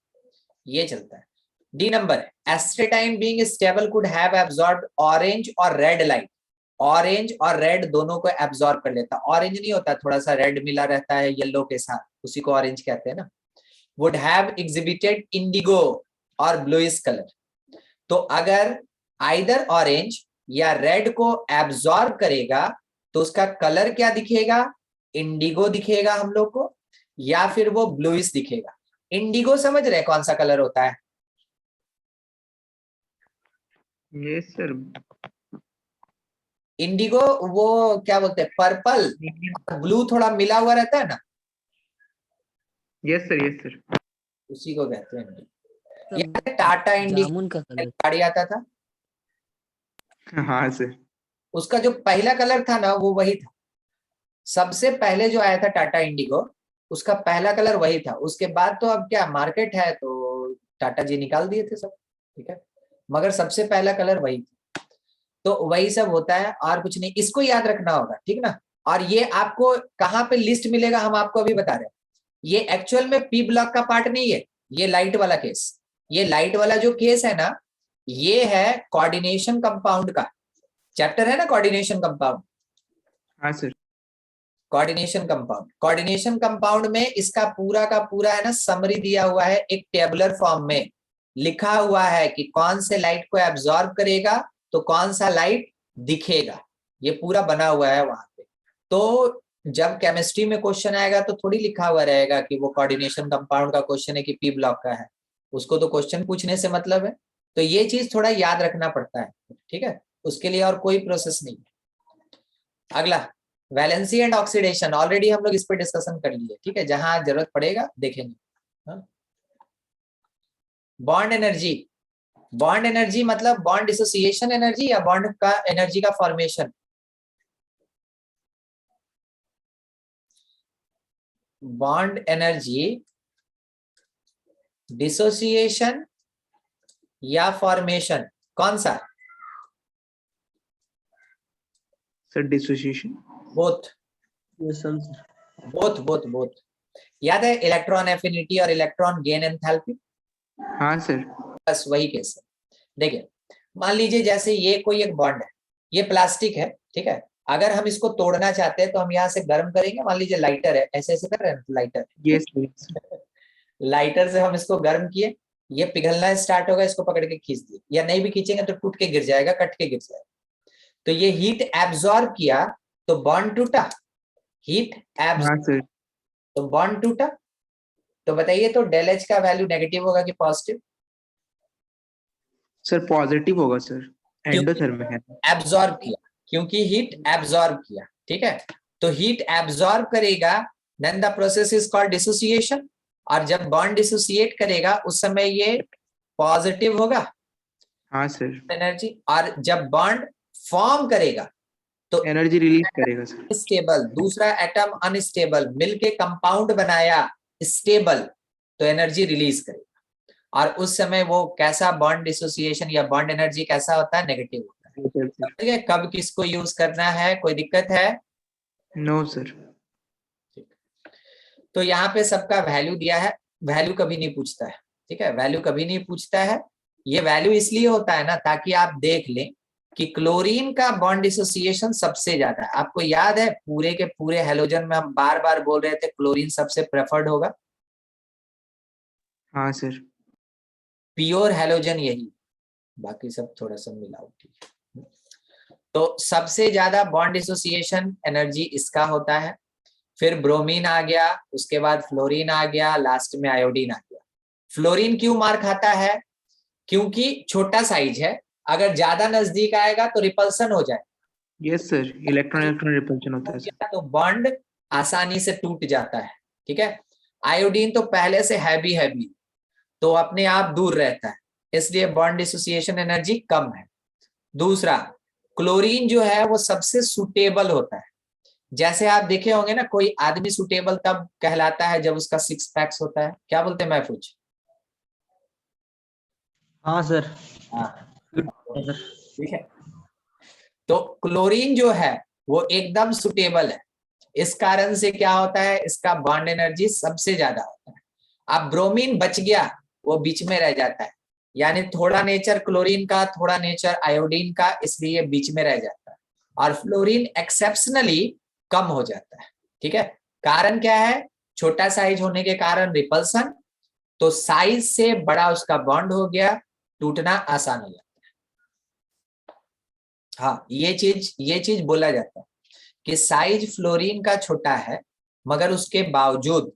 ये चलता है। डी नंबर है एस्ट्रेटाइन being stable could have absorbed orange और रेड लाइट। ऑरेंज और रेड दोनों को एब्जॉर्ब कर लेता। ऑरेंज नहीं होता, थोड़ा सा रेड मिला रहता है येलो के साथ, उसी को ऑरेंज कहते हैं ना। वुड हैव एग्जिबिटेड इंडिगो और ब्लूइश कलर। तो अगर आइदर ऑरेंज या रेड को एब्जॉर्ब करेगा तो उसका कलर क्या दिखेगा, इंडिगो दिखेगा हम लोग को, या फिर वो ब्लूइश दिखेगा। इंडिगो समझ रहे कौन सा कलर होता है? Yes sir. इंडिगो वो क्या बोलते हैं, पर्पल, ब्लू थोड़ा मिला हुआ रहता है ना, यस सर, यस सर। उसी को कहते हैं इंडिगो। तब ये टाटा इंडिगो जामुन का कलर। गाड़ी आता था, हाँ सर। उसका जो पहला कलर था ना वो वही था। सबसे पहले जो आया था टाटा इंडिगो, उसका पहला कलर वही था। उसके बाद तो अब क्या मार्केट है तो टाटा जी निकाल दिए थे सब, ठीक है, मगर सबसे पहला कलर वही था। तो वही सब होता है और कुछ नहीं, इसको याद रखना होगा, ठीक ना। और ये आपको कहाँ पे लिस्ट मिलेगा हम आपको अभी बता रहे हैं। ये एक्चुअल में पी ब्लॉक का पार्ट नहीं है, ये लाइट वाला केस। ये लाइट वाला जो केस है ना, ये है कोऑर्डिनेशन कंपाउंड का चैप्टर है ना, कोऑर्डिनेशन कंपाउंड। हाँ sir. Coordination compound, coordination compound में इसका पूरा का पूरा है ना समरी दिया हुआ है, एक टेबुलर फॉर्म में लिखा हुआ है कि कौन से लाइट को एब्जॉर्ब करेगा तो कौन सा लाइट दिखेगा, ये पूरा बना हुआ है वहां पे। तो जब केमिस्ट्री में क्वेश्चन आएगा तो थोड़ी लिखा हुआ रहेगा कि वो कोऑर्डिनेशन कंपाउंड का क्वेश्चन है कि पी ब्लॉक का है, उसको तो क्वेश्चन पूछने से मतलब है। तो ये चीज थोड़ा याद रखना पड़ता है, ठीक है, उसके लिए और कोई प्रोसेस नहीं है। अगला वैलेंसी एंड ऑक्सीडेशन, ऑलरेडी हम लोग इस पर डिस्कशन कर लिए, ठीक है, जहां जरूरत पड़ेगा देखेंगे। बॉन्ड एनर्जी, बॉन्ड एनर्जी मतलब बॉन्ड डिसोसिएशन एनर्जी या बॉन्ड का एनर्जी का फॉर्मेशन। बॉन्ड एनर्जी डिसोसिएशन या फॉर्मेशन, कौन सा? Sir dissociation. Both, both both both. याद है इलेक्ट्रॉन एफिनिटी और इलेक्ट्रॉन गेन एंथैल्पी? हाँ सर। बस वही केस है। देखिए मान लीजिए जैसे ये कोई एक बॉन्ड है, ये प्लास्टिक है, ठीक है, अगर हम इसको तोड़ना चाहते हैं तो हम यहाँ से गर्म करेंगे, मान लीजिए लाइटर है, ऐसे ऐसे कर रहे हैं लाइटर, यस। लाइटर से हम इसको गर्म किए, ये पिघलना स्टार्ट होगा, इसको पकड़ के खींच दिए, या नहीं भी खींचेंगे तो टूट के गिर जाएगा, कट के गिर जाएगा। तो ये हीट एब्जॉर्ब किया तो बॉन्ड टूटा, हीट एब्जॉर्ब हाँ सर। तो बॉन्ड टूटा। तो बताइए तो डेल एच का वैल्यू नेगेटिव होगा कि पॉजिटिव? सर पॉजिटिव होगा सर, एंडोथर्मिक है। एब्जॉर्ब किया, क्योंकि हीट एब्जॉर्ब किया, ठीक है, तो हीट एब्जॉर्ब करेगा, then the process is called dissociation. और जब बॉन्ड डिसोसिएट करेगा उस समय ये पॉजिटिव होगा हाँ सर। एनर्जी, और जब बॉन्ड फॉर्म करेगा तो एनर्जी रिलीज करेगा सर। स्टेबल, दूसरा एटम अनस्टेबल मिलके कंपाउंड बनाया स्टेबल, तो एनर्जी रिलीज करेगा। और उस समय वो कैसा बॉन्ड डिसोसिएशन या बॉन्ड एनर्जी कैसा होता है, नेगेटिव होता है। ठीक है, कब किसको यूज करना है, कोई दिक्कत है? No sir. तो यहाँ पे सबका वैल्यू दिया है, वैल्यू कभी नहीं पूछता है, ठीक है, वैल्यू कभी नहीं पूछता है। ये वैल्यू इसलिए होता है ना ताकि आप देख लें कि क्लोरीन का बॉन्ड डिसोसिएशन सबसे ज्यादा है। आपको याद है पूरे के पूरे हेलोजन में हम बार बार बोल रहे थे क्लोरीन सबसे प्रेफर्ड होगा। हाँ सर। प्योर हेलोजन यही, बाकी सब थोड़ा सा मिलावटी है। तो सबसे ज्यादा बॉन्ड डिसोसिएशन एनर्जी इसका होता है, फिर ब्रोमीन आ गया, उसके बाद फ्लोरीन आ गया, लास्ट में आयोडीन आ गया। फ्लोरीन क्यों मार खाता है? क्योंकि छोटा साइज है, अगर ज्यादा नजदीक आएगा तो रिपल्सन हो जाए, yes sir, electron electron repulsion होता है सर। तो बॉन्ड आसानी से टूट जाता है, ठीक है। आयोडीन तो पहले से हैवी हैवी, तो अपने आप दूर रहता है, इसलिए बॉन्ड डिसोसिएशन एनर्जी कम है। दूसरा क्लोरीन जो है वो सबसे सुटेबल होता है। जैसे आप देखे होंगे ना कोई आदमी सुटेबल तब कहलाता है जब उसका 6 पैक्स होता है, क्या बोलते हैं महफूज? हाँ सर। हाँ ठीक है। तो क्लोरीन जो है वो एकदम सुटेबल है, इस कारण से क्या होता है, इसका बॉन्ड एनर्जी सबसे ज्यादा होता है। अब ब्रोमीन बच गया, वो बीच में रह जाता है, यानी थोड़ा नेचर क्लोरीन का, थोड़ा नेचर आयोडीन का, इसलिए बीच में रह जाता है। और फ्लोरीन एक्सेप्शनली कम हो जाता है। ठीक है, कारण क्या है, छोटा साइज होने के कारण रिपल्सन, तो साइज से बड़ा उसका बॉन्ड हो गया, टूटना आसान हो जाता है। हाँ, ये चीज बोला जाता है कि साइज फ्लोरीन का छोटा है, मगर उसके बावजूद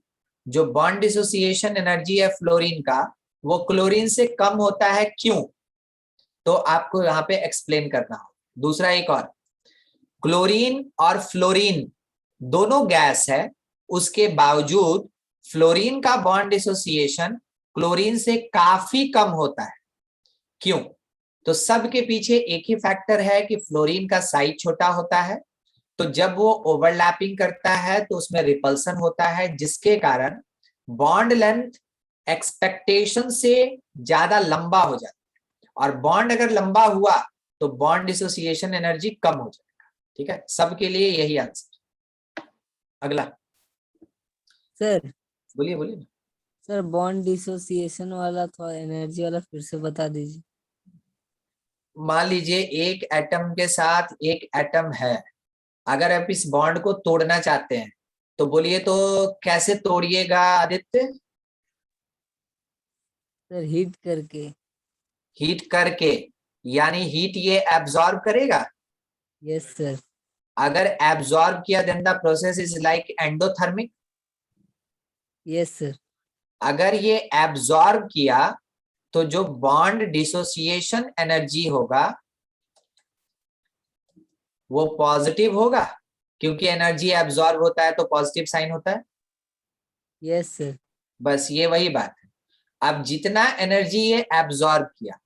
जो बॉन्ड डिसोसिएशन एनर्जी है फ्लोरीन का, वो क्लोरीन से कम होता है। क्यों? तो आपको यहाँ पे एक्सप्लेन करना हो। दूसरा एक और, क्लोरीन और फ्लोरीन दोनों गैस है, उसके बावजूद फ्लोरीन का बॉन्ड डिसोसिएशन क्लोरीन से काफी कम होता है। क्यों? तो सबके पीछे एक ही फैक्टर है कि फ्लोरीन का साइज छोटा होता है, तो जब वो ओवरलैपिंग करता है तो उसमें रिपल्सन होता है, जिसके कारण बॉन्ड लेंथ एक्सपेक्टेशन से ज्यादा लंबा हो जाता है, और बॉन्ड अगर लंबा हुआ तो बॉन्ड डिसोसिएशन एनर्जी कम हो जाएगा। ठीक है, सबके लिए यही आंसर। अगला सर बोलिए बोलिए। सर बॉन्ड डिसोसिएशन वाला थोड़ा एनर्जी वाला फिर से बता दीजिए। मान लीजिए एक एटम के साथ एक एटम है, अगर आप इस बॉन्ड को तोड़ना चाहते हैं तो बोलिए तो कैसे तोड़िएगा आदित्य? सर हीट करके। हीट करके, यानी हीट ये एब्जॉर्ब करेगा। Yes sir. अगर एब्जॉर्ब किया then the process is like endothermic. Yes sir. अगर ये एब्जॉर्ब किया तो जो बॉन्ड डिसोसिएशन एनर्जी होगा वो पॉजिटिव होगा, क्योंकि एनर्जी एब्जॉर्ब होता है तो पॉजिटिव साइन होता है। Yes sir. बस ये वही बात है। अब जितना एनर्जी ये एब्जॉर्ब किया,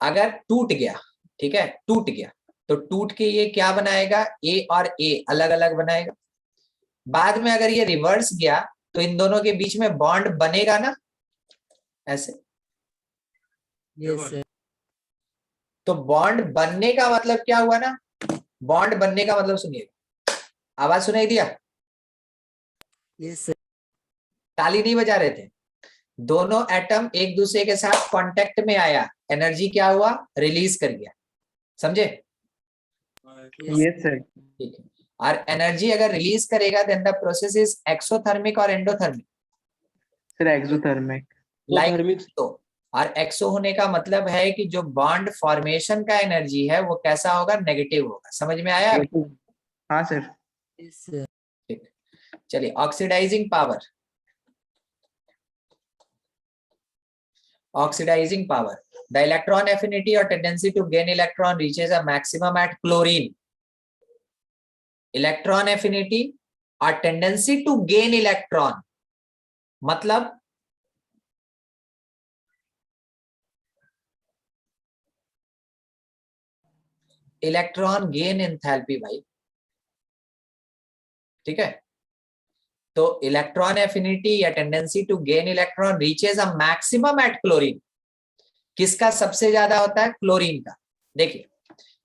अगर टूट गया, ठीक है, टूट गया, तो टूट के ये क्या बनाएगा, ए और ए अलग अलग बनाएगा। बाद में अगर ये रिवर्स गया तो इन दोनों के बीच में बॉन्ड बनेगा ना, ऐसे। Yes sir. तो बॉन्ड बनने का मतलब क्या हुआ ना, बॉन्ड बनने का मतलब सुनिए, आवाज सुनाई दिया? Yes sir. ताली नहीं बजा रहे थे। दोनों एटम एक दूसरे के साथ कांटेक्ट में आया, एनर्जी क्या हुआ, रिलीज कर गया। समझे? Yes sir. ठीक है, और एनर्जी अगर रिलीज करेगा then the process is exothermic और एंडोथर्मिक। Sir exothermic. लाइक तो, और एक्सो होने का मतलब है कि जो बॉन्ड फॉर्मेशन का एनर्जी है वो कैसा होगा, नेगेटिव होगा। समझ में आया? हाँ सर। Yes sir. ठीक, चलिए oxidizing power. Oxidizing power. The electron affinity or tendency to gain electron reaches a maximum at chlorine. Electron affinity or tendency to gain electron मतलब इलेक्ट्रॉन गेन एंथैल्पी भाई। ठीक है, तो इलेक्ट्रॉन एफिनिटी या tendency to gain electron reaches a maximum at chlorine. किसका सबसे ज्यादा होता है? क्लोरीन का। देखिए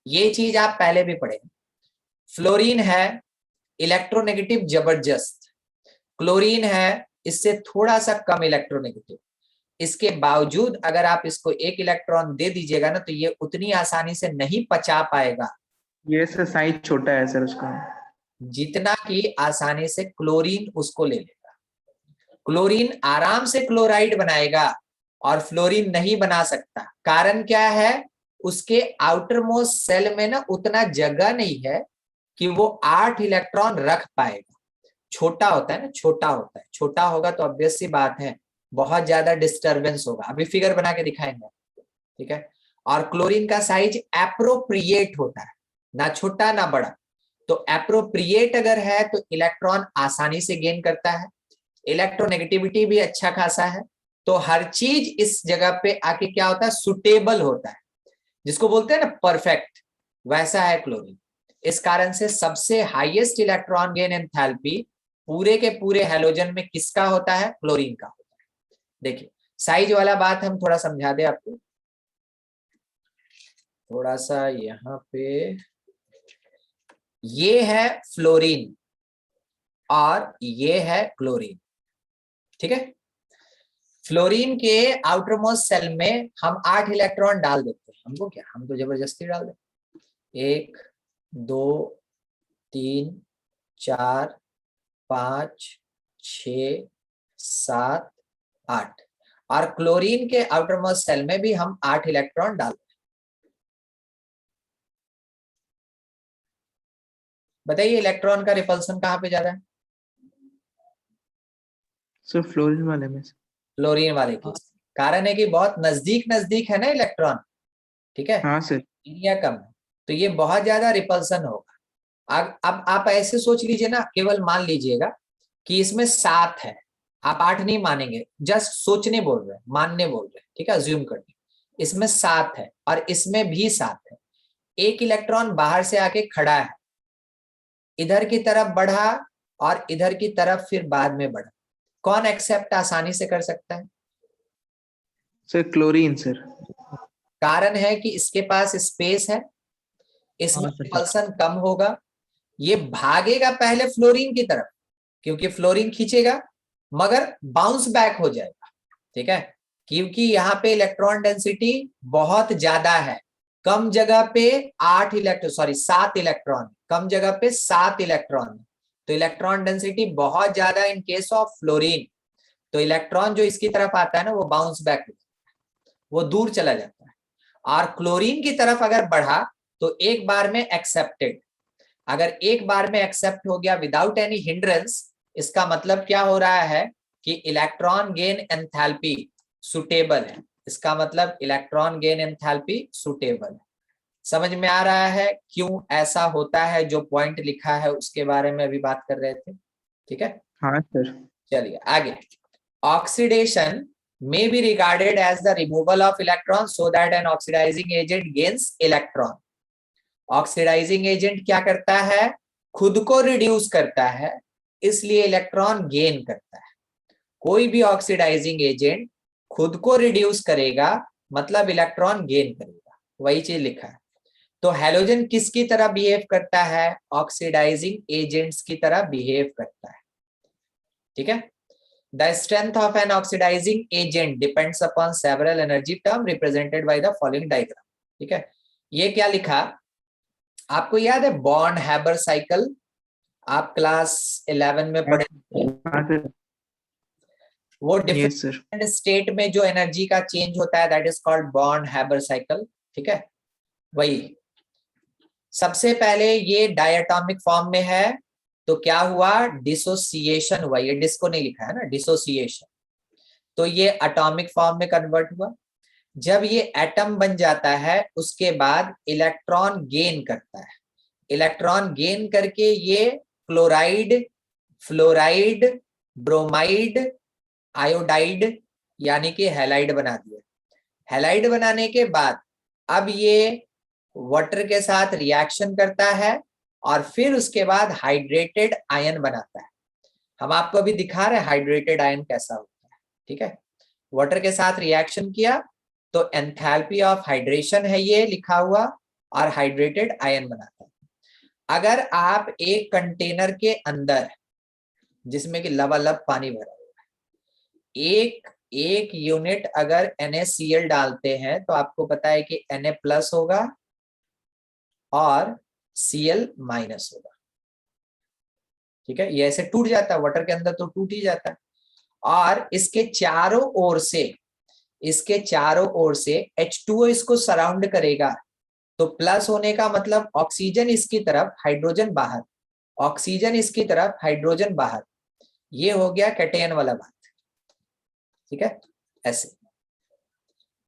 ये चीज आप पहले भी पढ़े, फ्लोरीन है इलेक्ट्रोनेगेटिव जबरदस्त, क्लोरीन है इससे थोड़ा सा कम इलेक्ट्रोनेगेटिव। इसके बावजूद अगर आप इसको एक इलेक्ट्रॉन दे दीजिएगा ना, तो ये उतनी आसानी से नहीं पचा पाएगा ये सर साइज छोटा है सर उसका, जितना कि आसानी से क्लोरीन उसको ले लेगा। क्लोरीन आराम से क्लोराइड बनाएगा और फ्लोरीन नहीं बना सकता। कारण क्या है? उसके आउटर मोस्ट सेल में ना उतना जगह नहीं है कि वो 8 इलेक्ट्रॉन रख पाएगा। छोटा होता है ना, छोटा होता है, छोटा होगा तो ऑब्वियस सी बात है बहुत ज्यादा डिस्टरबेंस होगा। अभी फिगर बना के दिखाएंगे। ठीक है, और क्लोरीन का साइज एप्रोप्रिएट होता है, ना छोटा ना बड़ा। तो एप्रोप्रिएट अगर है तो इलेक्ट्रॉन आसानी से गेन करता है, इलेक्ट्रोनेगेटिविटी भी अच्छा खासा है, तो हर चीज इस जगह पे आके क्या होता है, सुटेबल होता है, जिसको बोलते हैं ना परफेक्ट, वैसा है क्लोरीन। इस कारण से सबसे हाईएस्ट इलेक्ट्रॉन गेन एंथैल्पी पूरे के पूरे हैलोजन में किसका होता है? क्लोरीन का होता है। देखिए साइज वाला बात हम थोड़ा समझा दे आपको, थोड़ा सा यहाँ पे ये है फ्लोरीन और ये है क्लोरीन। ठीक है, फ्लोरीन के आउटर मोस्ट सेल में हम 8 इलेक्ट्रॉन डाल देते हैं। हमको क्या, हम तो जबरदस्ती डाल देते। 1 2 3 4 5 6 7 8। और क्लोरीन के आउटर मोस्ट सेल में भी हम 8 इलेक्ट्रॉन डालते हैं। बताइए इलेक्ट्रॉन का रिपल्सन कहाँ पे ज्यादा है? सर फ्लोरीन वाले में। फ्लोरीन वाले केस। कारण है कि बहुत नजदीक नजदीक है ना इलेक्ट्रॉन। ठीक है, हाँ सर। एरिया कम है, तो ये बहुत ज्यादा रिपल्सन होगा। अब आप ऐसे सोच लीजिए ना, केवल मान लीजिएगा कि इसमें 7 है, आप 8 नहीं मानेंगे, जस्ट सोचने बोल रहे हैं, मानने बोल रहे हैं। ठीक है, अज्यूम करते, इसमें 7 है और इसमें भी 7 है। एक इलेक्ट्रॉन बाहर से आके खड़ा है, इधर की तरफ बढ़ा और इधर की तरफ फिर बाद में बढ़ा। कौन एक्सेप्ट आसानी से कर सकता है? Sir chlorine sir. कारण है कि इसके पास स्पेस है, इसमें रिपल्सन कम होगा, ये भागेगा पहले फ्लोरीन की तरफ क्योंकि फ्लोरीन खींचेगा, मगर बाउंस बैक हो जाएगा। ठीक है, क्योंकि यहाँ पे इलेक्ट्रॉन डेंसिटी बहुत ज्यादा है, कम जगह पे 7 इलेक्ट्रॉन, कम जगह पे 7 इलेक्ट्रॉन, तो इलेक्ट्रॉन डेंसिटी बहुत ज्यादा इन केस ऑफ फ्लोरीन। तो इलेक्ट्रॉन जो इसकी तरफ आता है ना, वो बाउंस बैक, वो दूर चला जाता है। और क्लोरीन की तरफ अगर बढ़ा तो एक बार में एक्सेप्टेड। अगर एक बार में एक्सेप्ट हो गया विदाउट एनी हिंड्रेंस, इसका मतलब क्या हो रहा है कि इलेक्ट्रॉन गेन एंथैल्पी सुटेबल है। इसका मतलब इलेक्ट्रॉन गेन एंथैल्पी सुटेबल है। समझ में आ रहा है क्यों ऐसा होता है? जो पॉइंट लिखा है उसके बारे में अभी बात कर रहे थे। ठीक है, हाँ सर। चलिए आगे। Oxidation may be regarded as the removal of electrons so that an oxidizing agent gains electron. Oxidizing agent क्या करता है? खुद को रिड्यूस करता है, इसलिए इलेक्ट्रॉन गेन करता है। कोई भी ऑक्सीडाइजिंग एजेंट खुद को रिड्यूस करेगा मतलब इलेक्ट्रॉन गेन करेगा, वही चीज लिखा है। तो हैलोजन किसकी तरह बिहेव करता है? ऑक्सीडाइजिंग एजेंट्स की तरह बिहेव करता है। ठीक है, The strength of an oxidizing agent depends upon several energy terms represented by the following diagram. ठीक है, ये क्या लिखा आपको याद है? बॉर्न हैबर साइकिल, आप क्लास 11 में पढ़े। हाँ सर। वो यस सर। डिफरेंट स्टेट में जो एनर्जी का चेंज होता है that is called born Haber cycle. ठीक है, वही सबसे पहले ये डायटोमिक फॉर्म में है, तो क्या हुआ? डिसोसिएशन हुआ। ये डिस्को नहीं लिखा है ना, डिसोसिएशन। तो ये एटॉमिक फॉर्म में कन्वर्ट हुआ। जब ये एटम बन जाता है उसके बाद इलेक्ट्रॉन गेन करता है। इलेक्ट्रॉन गेन करके ये क्लोराइड, फ्लोराइड, ब्रोमाइड, आयोडाइड यानी कि हैलाइड बना दिया। हैलाइड बनाने के बाद अब ये वाटर के साथ रिएक्शन करता है और फिर उसके बाद हाइड्रेटेड आयन बनाता है। हम आपको अभी दिखा रहे हैं हाइड्रेटेड आयन कैसा होता है। ठीक है, वाटर के साथ रिएक्शन किया तो एंथैल्पी ऑफ हाइड्रेशन है ये लिखा हुआ, और हाइड्रेटेड आयन बनाता है। अगर आप एक कंटेनर के अंदर जिसमें कि लबालब पानी भरा हुआ है, एक यूनिट अगर NaCl डालते हैं तो आपको पता है कि Na+ होगा और Cl- होगा। ठीक है, ये ऐसे टूट जाता है, वाटर के अंदर तो टूट ही जाता है। और इसके चारों ओर से H2O इसको सराउंड करेगा। तो प्लस होने का मतलब ऑक्सीजन इसकी तरफ, हाइड्रोजन बाहर, ऑक्सीजन इसकी तरफ, हाइड्रोजन बाहर। ये हो गया कैटेयन वाला बात। ठीक है, ऐसे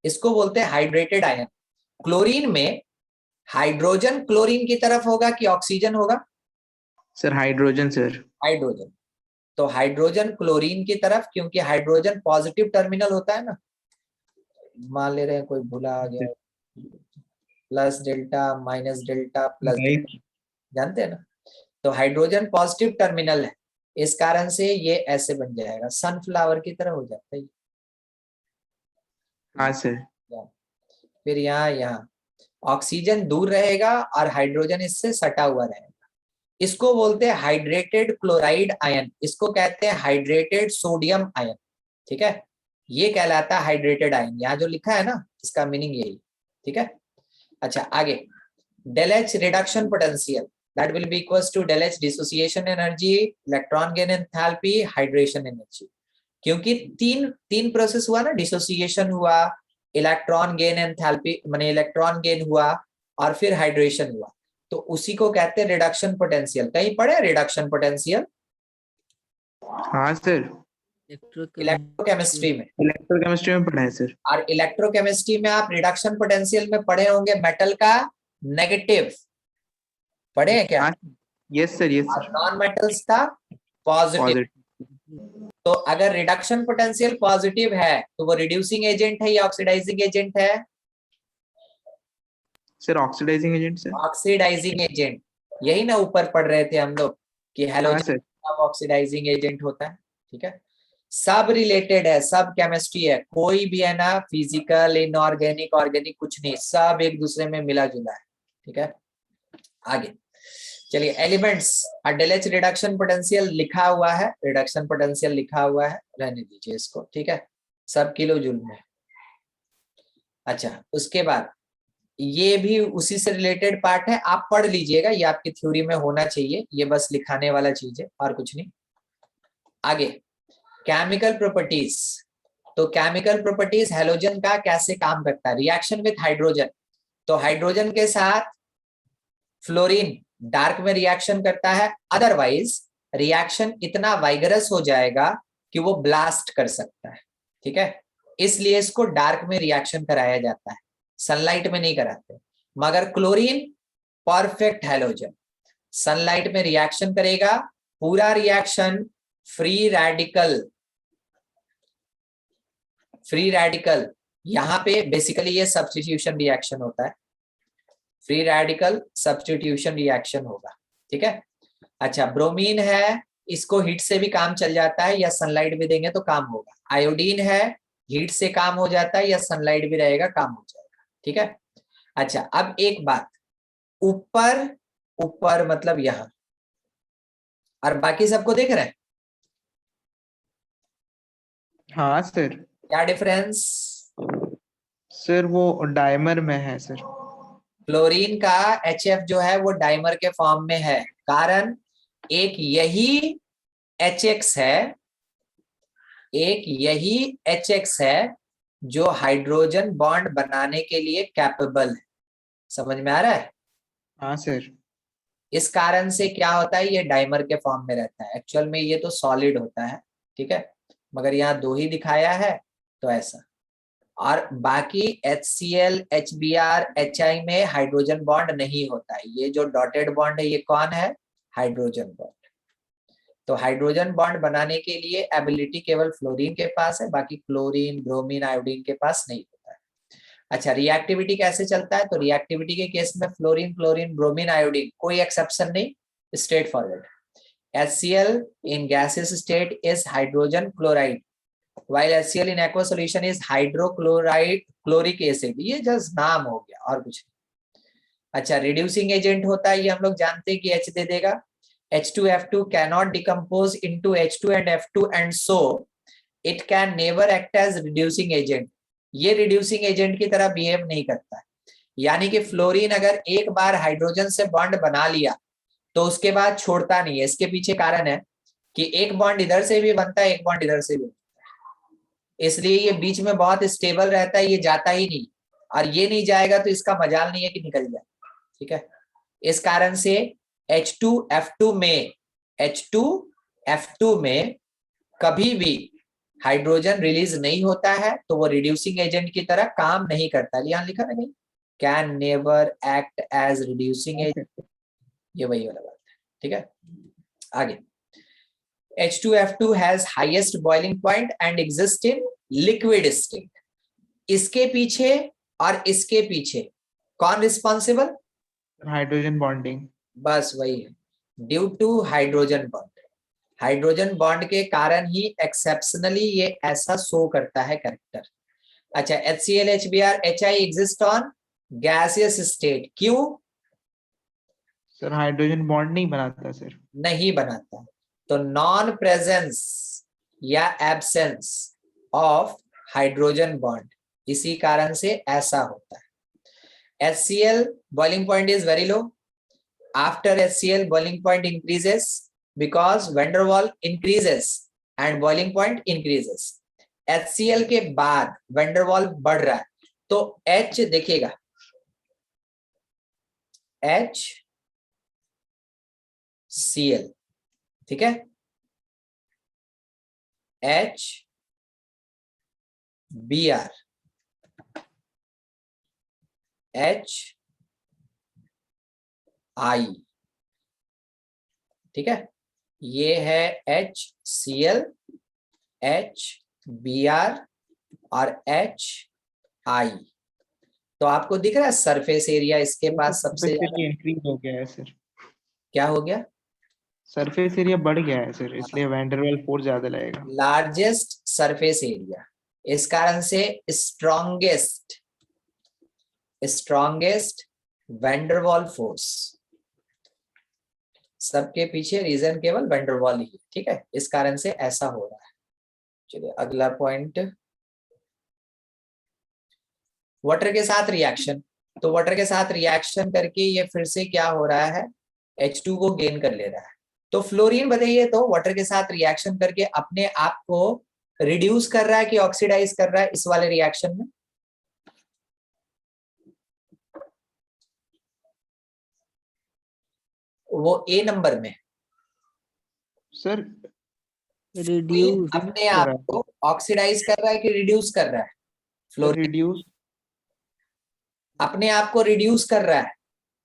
इसको बोलते हैं हाइड्रेटेड आयन। क्लोरीन में हाइड्रोजन क्लोरीन की तरफ होगा कि ऑक्सीजन होगा? Sir hydrogen sir. हाइड्रोजन। तो हाइड्रोजन क्लोरीन की तरफ, क्योंकि हाइड्रोजन पॉजिटिव टर्मिनल होता है ना। मान ले रहे हैं कोई भूला आ गया, plus delta minus delta plus, जानते हैं ना। तो हाइड्रोजन पॉजिटिव टर्मिनल है, इस कारण से ये ऐसे बन जाएगा, सनफ्लावर की तरह हो जाता है। हाँ सर। फिर यहाँ ऑक्सीजन दूर रहेगा और हाइड्रोजन इससे सटा हुआ रहेगा। इसको बोलते हैं हाइड्रेटेड क्लोराइड आयन, इसको कहते हैं हाइड्रेटेड सोडियम आयन, ठीक है, ये कहलाता है हाइड्रेटेड आयन। यहाँ जो लिखा है ना इसका मीनिंग यही, ठीक है। अच्छा आगे, del H reduction potential that will be equals to del H dissociation energy, electron gain enthalpy, hydration energy। क्योंकि तीन प्रोसेस हुआ ना, डिसोसिएशन हुआ, इलेक्ट्रॉन गेन एंथैल्पी माने इलेक्ट्रॉन गेन हुआ और फिर हाइड्रेशन हुआ, तो उसी को कहते हैं रिडक्शन पोटेंशियल। कहीं पढ़े रिडक्शन पोटेंशियल? हाँ सर, इलेक्ट्रोकेमिस्ट्री में, इलेक्ट्रोकेमिस्ट्री में पढ़ा है सर। और इलेक्ट्रोकेमिस्ट्री में आप रिडक्शन पोटेंशियल में पढ़े होंगे मेटल का नेगेटिव, पढ़े हैं क्या? यस सर, यस और सर। नॉन मेटल्स का पॉजिटिव। तो अगर रिडक्शन पोटेंशियल पॉजिटिव है तो वो रिड्यूसिंग एजेंट है या ऑक्सीडाइजिंग एजेंट है? Sir oxidizing agent sir. Oxidizing agent, यही ना ऊपर पढ़ रहे थे हम लोग कि हैलोजन ऑक्सीडाइजिंग एजेंट होता है, ठीक है। सब रिलेटेड है, सब केमिस्ट्री है, कोई भी है ना फिजिकल इनऑर्गेनिक ऑर्गेनिक कुछ नहीं, सब एक दूसरे में मिला जुला है, ठीक है। आगे चलिए, elements, del H reduction potential लिखा हुआ है, रिडक्शन पोटेंशियल लिखा हुआ है, रहने दीजिए इसको, ठीक है, सब किलो जूल में। अच्छा उसके बाद ये भी उसी से रिलेटेड पार्ट है, आप पढ़ लीजिएगा, ये आपकी थ्योरी में होना चाहिए, ये बस लिखाने वाला चीज है और कुछ नहीं। आगे केमिकल प्रॉपर्टीज, तो केमिकल प्रॉपर्टीज हैलोजन का कैसे काम करता है, रिएक्शन विथ हाइड्रोजन, तो हाइड्रोजन के साथ फ्लोरीन डार्क में रिएक्शन करता है, अदरवाइज रिएक्शन इतना वाइगरस हो जाएगा कि वो ब्लास्ट कर सकता है, ठीक है, इसलिए इसको डार्क में रिएक्शन कराया जाता है, सनलाइट में नहीं कराते। मगर क्लोरीन परफेक्ट हैलोजन, सनलाइट में रिएक्शन करेगा, पूरा रिएक्शन फ्री रेडिकल, यहां पे बेसिकली ये सब्स्टिट्यूशन रिएक्शन होता है, फ्री रेडिकल सब्स्टिट्यूशन रिएक्शन होगा, ठीक है। अच्छा ब्रोमीन है, इसको हीट से भी काम चल जाता है या सनलाइट भी देंगे तो काम होगा। आयोडीन है, हीट से काम हो जाता है या सनलाइट भी रहेगा काम हो जाएगा, ठीक है। अच्छा अब एक बात, ऊपर मतलब यहां, और बाकी सबको देख रहे हैं? हाँ सर। क्या डिफरेंस? सर वो डायमर में है सर। फ्लोरीन का HF जो है वो डाइमर के फॉर्म में है, कारण एक यही HX है, एक यही HX है जो हाइड्रोजन बॉन्ड बनाने के लिए कैपेबल है, समझ में आ रहा है? हाँ सर। इस कारण से क्या होता है, ये डाइमर के फॉर्म में रहता है, एक्चुअल में ये तो सॉलिड होता है, ठीक है, मगर यहाँ दो ही दिखाया है तो ऐसा। और बाकी HCl, HBr, HI में हाइड्रोजन बॉन्ड नहीं होता है, ये जो डॉटेड बॉन्ड है ये कौन है, हाइड्रोजन बॉन्ड। तो हाइड्रोजन बॉन्ड बनाने के लिए एबिलिटी केवल फ्लोरीन के पास है, बाकी क्लोरीन ब्रोमीन आयोडीन के पास नहीं होता है। अच्छा रिएक्टिविटी कैसे चलता है, तो रिएक्टिविटी के केस में फ्लोरीन क्लोरीन ब्रोमीन आयोडीन कोई एक्सेप्शन नहीं, straight forward. HCl in gaseous state is hydrogen chloride, while HCl in aqueous solution is hydrochloride chloric acid, ये जस्ट नाम हो गया और कुछ नहीं। अच्छा रिड्यूसिंग एजेंट होता है, ये हम लोग जानते हैं कि H दे देगा, H2F2 cannot decompose into H2 and F2 and so it can never act as reducing agent, ये रिड्यूसिंग एजेंट की तरह बिहेव नहीं करता है। यानी कि फ्लोरीन अगर एक बार हाइड्रोजन से बॉन्ड बना लिया तो उसके बाद छोड़ता नहीं है, इसके पीछे कारण है कि एक बॉन्ड इधर से भी बनता है, एक बॉन्ड इधर से भी बनता है, इसलिए ये बीच में बहुत स्टेबल रहता है, ये जाता ही नहीं, और ये नहीं जाएगा तो इसका मजाल नहीं है कि निकल जाए, ठीक है। इस कारण से H2F2 में कभी भी हाइड्रोजन रिलीज नहीं होता है, तो वो रिड्यूसिंग एजेंट की तरह काम नहीं करता, यहाँ लिखा नहीं, can never act as reducing agent, ये वही वाला बात है, ठीक है। आगे H2F2 has highest boiling point and exists in liquid state, इसके पीछे और इसके पीछे कौन रिस्पॉन्सिबल, हाइड्रोजन बॉन्डिंग, बस वही है, due to hydrogen bond, hydrogen bond के कारण ही एक्सेप्शनली ये ऐसा शो करता है कैरेक्टर। अच्छा HCl, HBr, HI exist on gaseous state, क्यों, सर हाइड्रोजन बॉन्ड नहीं बनाता सर। नहीं बनाता है। तो नॉन प्रेजेंस या एब्सेंस ऑफ हाइड्रोजन बॉन्ड, इसी कारण से ऐसा होता है। HCl boiling point is very low. After HCl boiling point increases because van der Waals increases and boiling point increases. HCl के बाद van der Waals बढ़ रहा है, तो H देखिएगा, HCl, ठीक है, HBr, HI, ठीक है, ये है HCl, HBr और HI। तो आपको दिख रहा है सरफेस एरिया इसके पास सबसे ज्यादा इंक्रीज हो गया है सर। क्या हो गया? सरफेस एरिया बढ़ गया है सर, इसलिए वैन डर वाल्स फोर्स ज्यादा लगेगा। लार्जेस्ट सरफेस एरिया, इस कारण से स्ट्रॉन्गेस्ट वैन डर वाल फोर्स। सबके पीछे रीजन केवल वैन डर वाल ही है, ठीक है, इस कारण से ऐसा हो रहा है। चलिए अगला पॉइंट, वाटर के साथ रिएक्शन। तो वाटर के साथ रिएक्शन करके ये फिर से क्या हो रहा है, H2 को गेन कर ले रहा है। तो फ्लोरीन बताइए, तो वाटर के साथ रिएक्शन करके अपने आप को रिड्यूस कर रहा है कि ऑक्सीडाइज कर रहा है इस वाले रिएक्शन में? वो ए नंबर में सर रिड्यूस अपने आप को ऑक्सीडाइज कर रहा है कि रिड्यूस कर रहा है? फ्लोरीन रिड्यूस, अपने आप को रिड्यूस कर रहा है।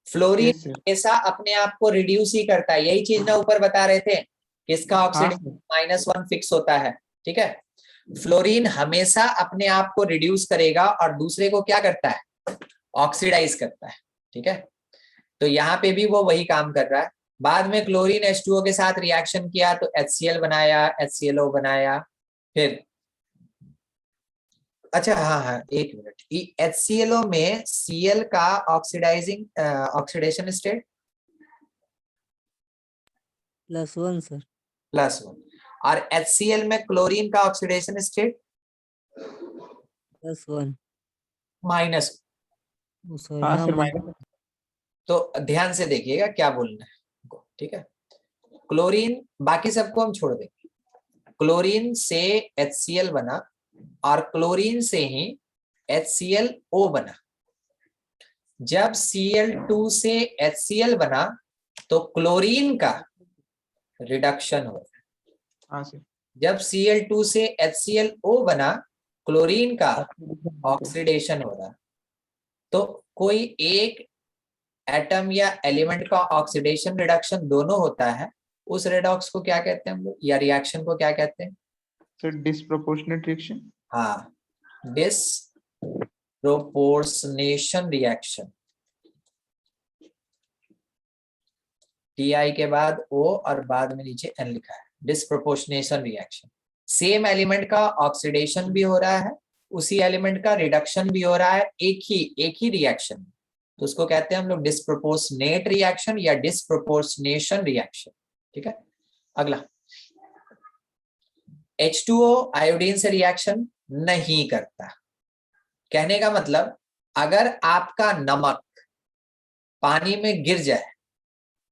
Fluorine yes sir. हमेशा अपने आप को रिड्यूस ही करता है, यही चीज ना ऊपर बता रहे थे कि इसका ऑक्सीडेशन -1 फिक्स होता है, ठीक है। फ्लोरीन हमेशा अपने आप को रिड्यूस करेगा और दूसरे को क्या करता है, ऑक्सीडाइज करता है, ठीक है। तो यहाँ पे भी वो वही काम कर रहा है। बाद में क्लोरीन H2O के साथ रिएक्शन किया तो HCl बनाया, HClO बनाया, फिर अच्छा हाँ, एक मिनट, HClO में Cl का ऑक्सीडेशन स्टेट +1 सर। +1, और HCl में क्लोरीन का ऑक्सीडेशन स्टेट +1। -1। सॉरी, हाँ हाँ सर, माइनस। तो ध्यान से देखिएगा क्या बोलना है, ठीक है। क्लोरीन, बाकी सबको हम छोड़ देंगे। क्लोरीन से HCl बना और क्लोरीन से ही HClO बना। जब Cl2 से HCl बना तो क्लोरीन का रिडक्शन हो रहा है। हाँ सर। जब Cl2 से HClO बना, क्लोरीन का ऑक्सीडेशन हो रहा। तो कोई एक एटम या एलिमेंट का ऑक्सीडेशन रिडक्शन दोनों होता है, उस रेडॉक्स को क्या कहते हैं हम लोग, या रिएक्शन को क्या कहते हैं? Sir disproportionate reaction. हाँ, डिस्प्रोपोर्शनेशन रिएक्शन। Ti के बाद O और बाद में नीचे N लिखा है, डिस्प्रोपोर्शनेशन रिएक्शन। सेम एलिमेंट का ऑक्सीडेशन भी हो रहा है, उसी एलिमेंट का रिडक्शन भी हो रहा है एक ही रिएक्शन, तो उसको कहते हैं हम लोग डिस्प्रोपोर्शनेट रिएक्शन या डिस्प्रोपोर्शनेशन रिएक्शन, ठीक है। अगला, H2O आयोडीन से रिएक्शन नहीं करता। कहने का मतलब, अगर आपका नमक पानी में गिर जाए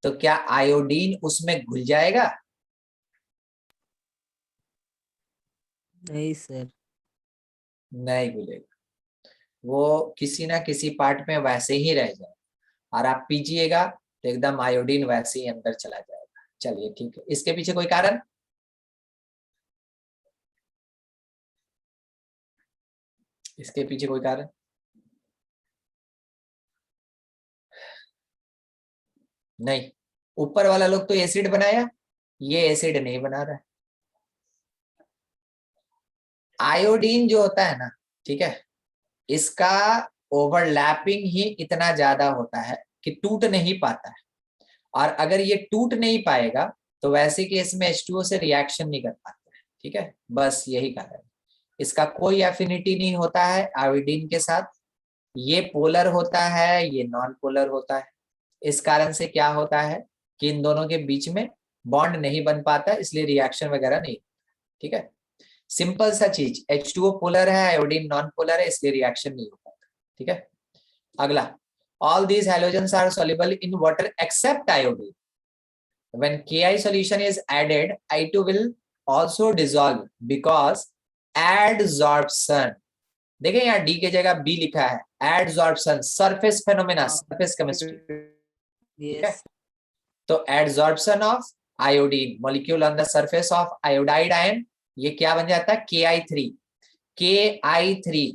तो क्या आयोडीन उसमें घुल जाएगा? नहीं सर। नहीं घुलेगा, वो किसी ना किसी पार्ट में वैसे ही रह जाए, और आप पीजिएगा तो एकदम आयोडीन वैसे ही अंदर चला जाएगा। चलिए ठीक है, इसके पीछे कोई कारण? इसके पीछे कोई कारण? नहीं। ऊपर वाला लोग तो एसिड बनाया, ये एसिड नहीं बना रहा है। आयोडीन जो होता है ना, ठीक है, इसका ओवरलैपिंग ही इतना ज्यादा होता है कि टूट नहीं पाता है, और अगर ये टूट नहीं पाएगा तो वैसे केस में H2O से रिएक्शन नहीं कर पाता है, ठीक है। बस यही कारण है, इसका कोई एफिनिटी नहीं होता है आयोडीन के साथ। ये पोलर होता है, ये नॉन पोलर होता है, इस कारण से क्या होता है कि इन दोनों के बीच में बॉन्ड नहीं बन पाता, इसलिए रिएक्शन वगैरह नहीं। ठीक है, सिंपल सा चीज, H2O पोलर है, आयोडीन नॉन पोलर है, इसलिए रिएक्शन नहीं हो पाता। ठीक है, अगला, all these halogens are soluble in water except iodine. When Ki solution is added, I2 will also dissolve because adsorption, देखें यहाँ D की जगह B लिखा है, adsorption, surface phenomena, surface chemistry। ठीक है, Yes. तो adsorption of iodine molecule on the surface of iodide ion, ये क्या बन जाता है Ki3। Ki3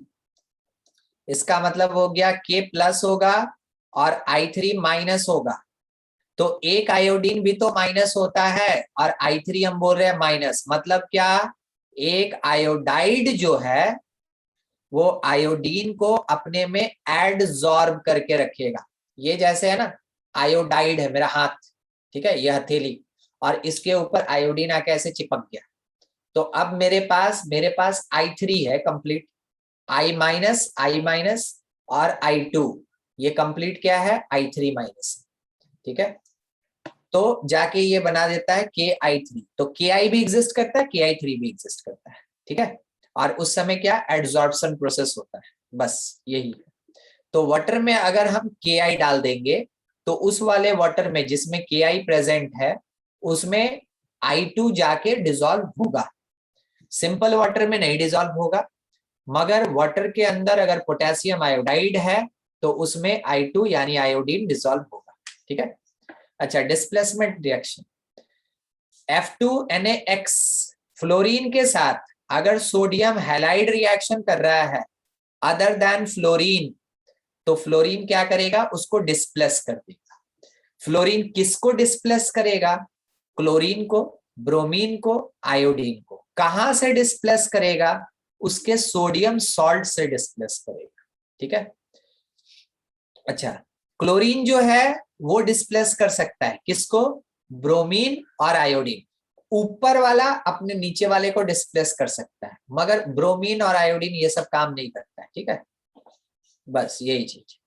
इसका मतलब हो गया K प्लस होगा और I3 माइनस होगा, तो एक आयोडीन भी तो माइनस होता है और I3 हम बोल रहे हैं माइनस, मतलब क्या, एक आयोडाइड जो है वो आयोडीन को अपने में एडजॉर्ब करके रखेगा। ये जैसे है ना, आयोडाइड है मेरा हाथ, ठीक है, ये हथेली, और इसके ऊपर आयोडीन आके ऐसे चिपक गया, तो अब मेरे पास I3 है कंप्लीट, I माइनस और I2, ये कंप्लीट क्या है I3 माइनस। ठीक है, तो जाके ये बना देता है Ki3, तो Ki भी एग्जिस्ट करता है, Ki3 भी एग्जिस्ट करता है। ठीक है, और उस समय क्या एडजॉर्प्शन प्रोसेस होता है, बस यही है। तो वाटर में अगर हम Ki डाल देंगे तो उस वाले वाटर में जिसमें Ki प्रेजेंट है उसमें I2 जाके डिसॉल्व होगा, सिंपल वाटर में नहीं डिसॉल्व होगा, मगर वाटर के अंदर अगर पोटेशियम आयोडाइड है तो उसमें I2 यानी आयोडीन डिसॉल्व होगा। ठीक है, अच्छा, डिस्प्लेसमेंट रिएक्शन, F2NaX फ्लोरीन के साथ अगर सोडियम हैलाइड रिएक्शन कर रहा है अदर देन फ्लोरीन, तो फ्लोरीन क्या करेगा, उसको डिस्प्लेस कर देगा। फ्लोरीन किसको डिस्प्लेस करेगा, क्लोरीन को, ब्रोमीन को, आयोडीन को। कहां से डिस्प्लेस करेगा, उसके सोडियम सॉल्ट से डिस्प्लेस करेगा। ठीक है, अच्छा, क्लोरीन जो है वो डिस्प्लेस कर सकता है किसको, ब्रोमीन और आयोडीन, ऊपर वाला अपने नीचे वाले को डिस्प्लेस कर सकता है, मगर ब्रोमीन और आयोडीन ये सब काम नहीं करता है। ठीक है, बस यही चीज।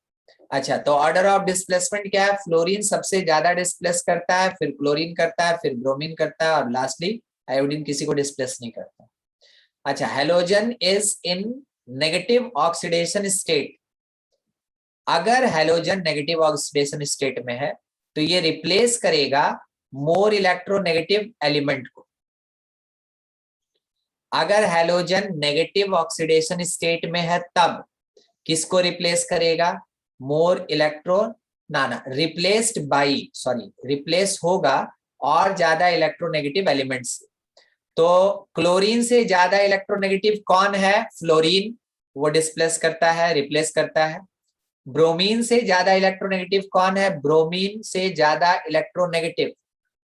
अच्छा, तो ऑर्डर ऑफ डिस्प्लेसमेंट क्या है, फ्लोरीन सबसे ज्यादा डिस्प्लेस करता है, फिर क्लोरीन करता है, फिर ब्रोमीन करता है, और लास्टली आयोडीन किसी को डिस्प्लेस नहीं करता। अच्छा, halogen is in negative oxidation state, अगर हैलोजन नेगेटिव ऑक्सीडेशन स्टेट में है तो ये रिप्लेस करेगा मोर इलेक्ट्रोनेगेटिव एलिमेंट को। अगर हैलोजन नेगेटिव ऑक्सीडेशन स्टेट में है तब किसको रिप्लेस करेगा, मोर इलेक्ट्रो रिप्लेस होगा और ज्यादा इलेक्ट्रोनेगेटिव एलिमेंट्स। तो क्लोरीन से ज्यादा इलेक्ट्रोनेगेटिव कौन है, फ्लोरीन, वो डिस्प्लेस करता है, रिप्लेस करता है। ब्रोमीन से ज्यादा इलेक्ट्रोनेगेटिव कौन है, ब्रोमीन से ज्यादा इलेक्ट्रोनेगेटिव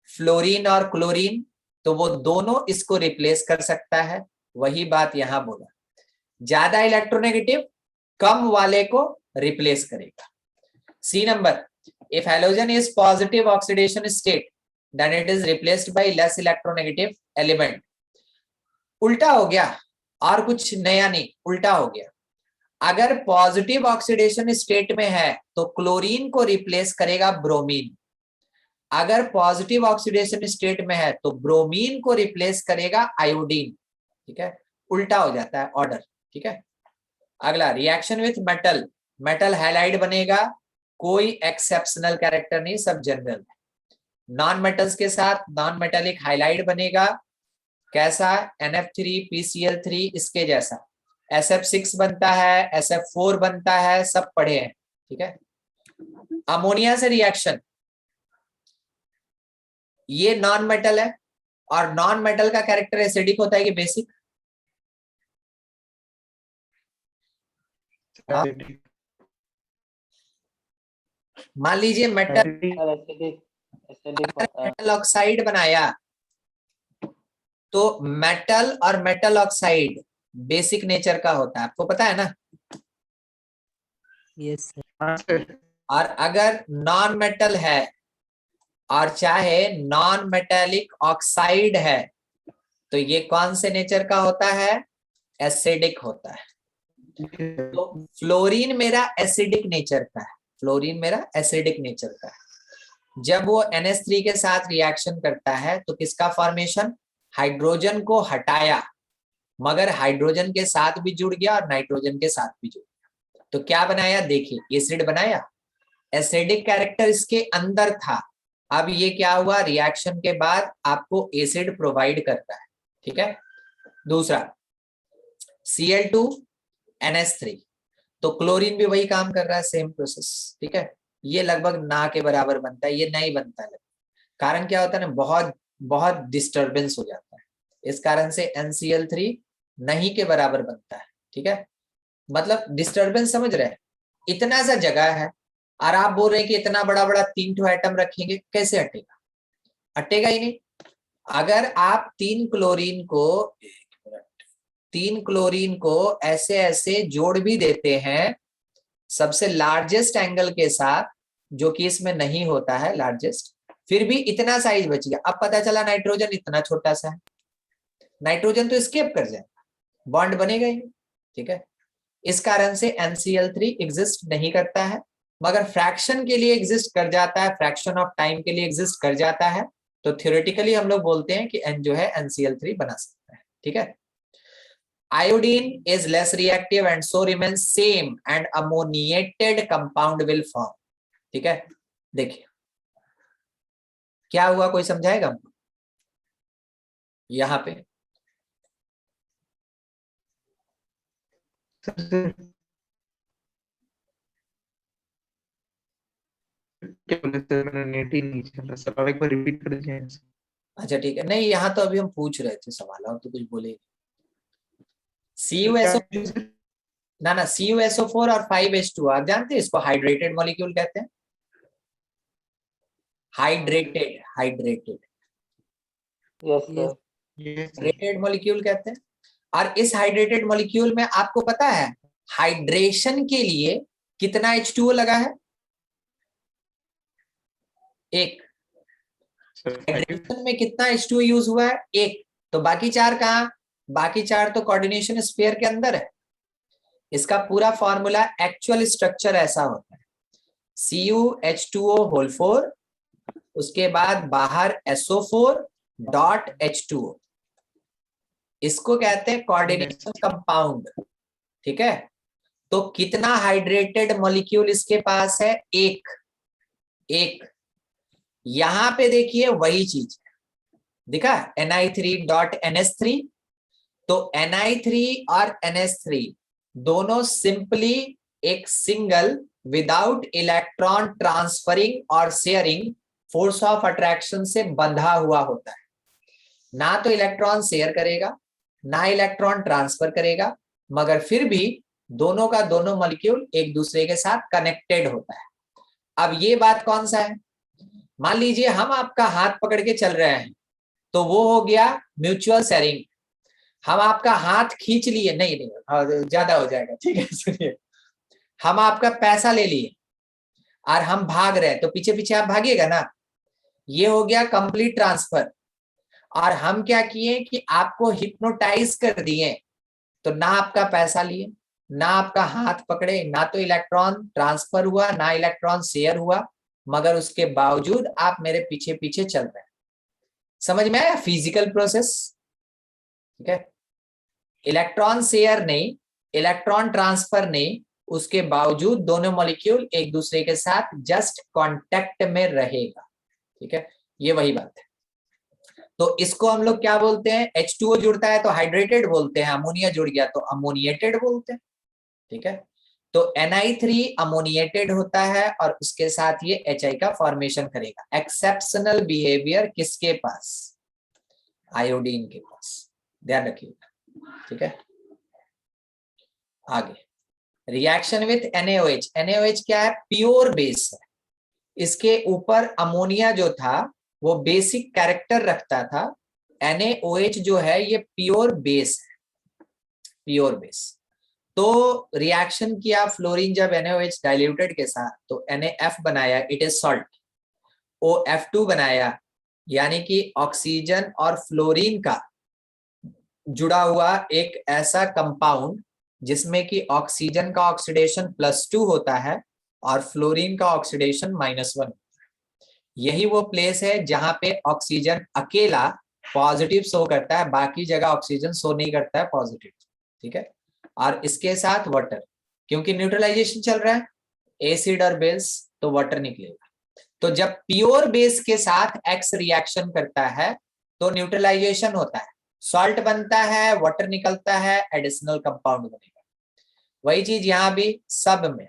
फ्लोरीन और क्लोरीन, तो वो दोनों इसको रिप्लेस कर सकता है। वही बात यहां बोला, ज्यादा इलेक्ट्रोनेगेटिव कम वाले को रिप्लेस करेगा। C number, if halogen is positive oxidation state then it is replaced by less electronegative element. उल्टा हो गया, और कुछ नया नहीं, उल्टा हो गया। अगर पॉजिटिव ऑक्सीडेशन स्टेट में है तो क्लोरीन को रिप्लेस करेगा ब्रोमीन, अगर पॉजिटिव ऑक्सीडेशन स्टेट में है तो ब्रोमीन को रिप्लेस करेगा आयोडीन। ठीक है, उल्टा हो जाता है ऑर्डर। ठीक है, अगला, reaction with metal, metal halide बनेगा, कोई एक्सेप्शनल कैरेक्टर नहीं, सब जनरल। नॉन मेटल्स के साथ नॉन मेटेलिक हाइलाइड बनेगा, कैसा, NF3 PCl3 इसके जैसा, SF6 बनता है, SF4 बनता है, सब पढ़े हैं। ठीक है, अमोनिया से रिएक्शन, ये नॉन मेटल है और नॉन मेटल का कैरेक्टर एसिडिक होता है कि बेसिक, मान लीजिए मेटल मेटल ऑक्साइड बनाया, तो मेटल और मेटल ऑक्साइड बेसिक नेचर का होता है, आपको पता है ना। Yes, sir. और अगर नॉन मेटल है और चाहे नॉन मेटेलिक ऑक्साइड है तो ये कौन से नेचर का होता है, एसिडिक होता है। तो फ्लोरीन मेरा एसिडिक नेचर का है, फ्लोरीन मेरा एसिडिक नेचर का है। जब वो NH3 के साथ रिएक्शन करता है तो किसका फॉर्मेशन, हाइड्रोजन को हटाया मगर हाइड्रोजन के साथ भी जुड़ गया और नाइट्रोजन के साथ भी जुड़ गया, तो क्या बनाया, देखिए एसिड बनाया। एसिडिक कैरेक्टर इसके अंदर था, अब ये क्या हुआ, रिएक्शन के बाद आपको एसिड प्रोवाइड करता है, ठीक है। दूसरा Cl2 NH3, तो क्लोरीन भी वही काम कर रहा है, सेम प्रोसेस, ठीक है। ये लगभग ना के बराबर बनता है, ये नहीं बनता है। कारण क्या होता है ना, बहुत बहुत डिस्टरबेंस हो जाता है, इस कारण से NCl3 नहीं के बराबर बनता है, ठीक है। मतलब डिस्टरबेंस समझ रहे हैं, इतना सा जगह है और आप बोल रहे हैं कि इतना बड़ा बड़ा 3 ठो एटम रखेंगे, कैसे हटेगा, हटेगा ही नहीं। अगर आप 3 क्लोरीन को ऐसे ऐसे जोड़ भी देते हैं सबसे लार्जेस्ट एंगल के साथ, जो कि इसमें नहीं होता है लार्जेस्ट, फिर भी इतना साइज बच गया। अब पता चला नाइट्रोजन इतना छोटा सा है, नाइट्रोजन तो एस्केप कर जाएगा, बॉन्ड बनेगा ही, ठीक है। इस कारण से NCl3 एग्जिस्ट नहीं करता है, मगर फ्रैक्शन के लिए एग्जिस्ट कर जाता है, फ्रैक्शन ऑफ टाइम के लिए एग्जिस्ट कर जाता है, तो थ्योरेटिकली हम लोग बोलते हैं कि N जो है NCl3 बना सकता है, ठीक है। Iodine is less reactive and so remains same and ammoniated compound will form, ठीक है। देखिए क्या हुआ, कोई समझाएगा हमको यहाँ पे? क्या बोले सर, मेरा नेट ही नहीं चल रहा सर, और एक बार रिपीट कर दीजिए। अच्छा ठीक है, नहीं यहाँ तो अभी हम पूछ रहे थे सवाल, और तो कुछ बोले CuSO, ना CuSO4 और 5H2, आप जानते हैं इसको हाइड्रेटेड मॉलिक्यूल कहते हैं, hydrated yes sir. Hydrated molecule कहते हैं। और इस हाइड्रेटेड मॉलिक्यूल में आपको पता है हाइड्रेशन के लिए कितना H2O लगा है, एक। हाइड्रेशन में कितना H2O यूज हुआ है, एक। तो बाकी 4 कहाँ, बाकी 4 तो कोऑर्डिनेशन स्फीयर के अंदर है। इसका पूरा फॉर्मूला, एक्चुअल स्ट्रक्चर ऐसा होता है, CuH2O4, उसके बाद बाहर SO4.H2O, इसको कहते हैं कोऑर्डिनेशन कंपाउंड, ठीक है। तो कितना हाइड्रेटेड मॉलिक्यूल इसके पास है, एक। यहां पे देखिए वही चीज दिखा, Ni3.NH3, तो Ni3 और NH3 दोनों सिंपली एक सिंगल विदाउट इलेक्ट्रॉन ट्रांसफरिंग और शेयरिंग फोर्स ऑफ अट्रैक्शन से बंधा हुआ होता है। ना तो इलेक्ट्रॉन शेयर करेगा ना इलेक्ट्रॉन ट्रांसफर करेगा, मगर फिर भी दोनों का दोनों मॉलिक्यूल एक दूसरे के साथ कनेक्टेड होता है। अब ये बात कौन सा है, मान लीजिए हम आपका हाथ पकड़ के चल रहे हैं, तो वो हो गया म्यूचुअल शेयरिंग। हम आपका हाथ खींच लिए, नहीं ज्यादा हो जाएगा, ठीक है सुनिए, हम आपका पैसा ले लिए और हम भाग रहे हैं, तो पीछे पीछे आप भागिएगा ना, ये हो गया कंप्लीट ट्रांसफर। और हम क्या किए कि आपको हिप्नोटाइज कर दिए, तो ना आपका पैसा लिए ना आपका हाथ पकड़े, ना तो इलेक्ट्रॉन ट्रांसफर हुआ ना इलेक्ट्रॉन शेयर हुआ, मगर उसके बावजूद आप मेरे पीछे पीछे चल रहे हैं। समझ में आया फिजिकल प्रोसेस, ठीक है। इलेक्ट्रॉन शेयर नहीं, इलेक्ट्रॉन ट्रांसफर नहीं, उसके बावजूद दोनों मॉलिक्यूल एक दूसरे के साथ जस्ट कांटेक्ट में रहेगा, ठीक है। ये वही बात है। तो इसको हम लोग क्या बोलते हैं, H2O जुड़ता है तो हाइड्रेटेड बोलते हैं, अमोनिया जुड़ गया तो अमोनिएटेड बोलते हैं, ठीक है। तो Ni3 अमोनिएटेड होता है और उसके साथ ये Hi का फॉर्मेशन करेगा। एक्सेप्शनल बिहेवियर किसके पास, आयोडीन के पास, ध्यान रखिएगा, ठीक है। आगे रिएक्शन विथ NaOH, NaOH क्या है, प्योर बेस है। इसके ऊपर अमोनिया जो था वो बेसिक कैरेक्टर रखता था, NaOH जो है ये प्योर बेस है, प्योर बेस। तो रिएक्शन किया फ्लोरीन जब NaOH डाइल्यूटेड के साथ, तो NaF बनाया, इट इज सॉल्ट। OF2 बनाया, यानी कि ऑक्सीजन और फ्लोरीन का जुड़ा हुआ एक ऐसा कंपाउंड जिसमें कि ऑक्सीजन का ऑक्सीडेशन +2 होता है और फ्लोरीन का ऑक्सीडेशन -1। यही वो प्लेस है जहां पे ऑक्सीजन अकेला पॉजिटिव शो करता है, बाकी जगह ऑक्सीजन शो नहीं करता है पॉजिटिव। ठीक है, और इसके साथ वाटर, क्योंकि न्यूट्रलाइजेशन चल रहा है, एसिड और बेस, तो वाटर निकलेगा। तो जब प्योर बेस के साथ एक्स रिएक्शन करता है तो न्यूट्रलाइजेशन होता है, सॉल्ट बनता है, वाटर निकलता है, एडिशनल कंपाउंड बनेगा। वही चीज यहाँ भी सब में।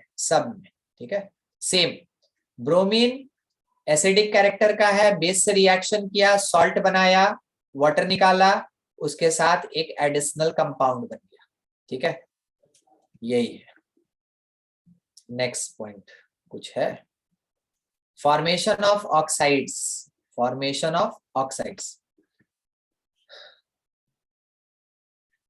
ठीक है, सेम। ब्रोमीन एसिडिक कैरेक्टर का है, बेस से रिएक्शन किया, सॉल्ट बनाया, वाटर निकाला, उसके साथ एक एडिशनल कंपाउंड बन गया। ठीक है, यही है। नेक्स्ट पॉइंट कुछ है? Formation of oxides.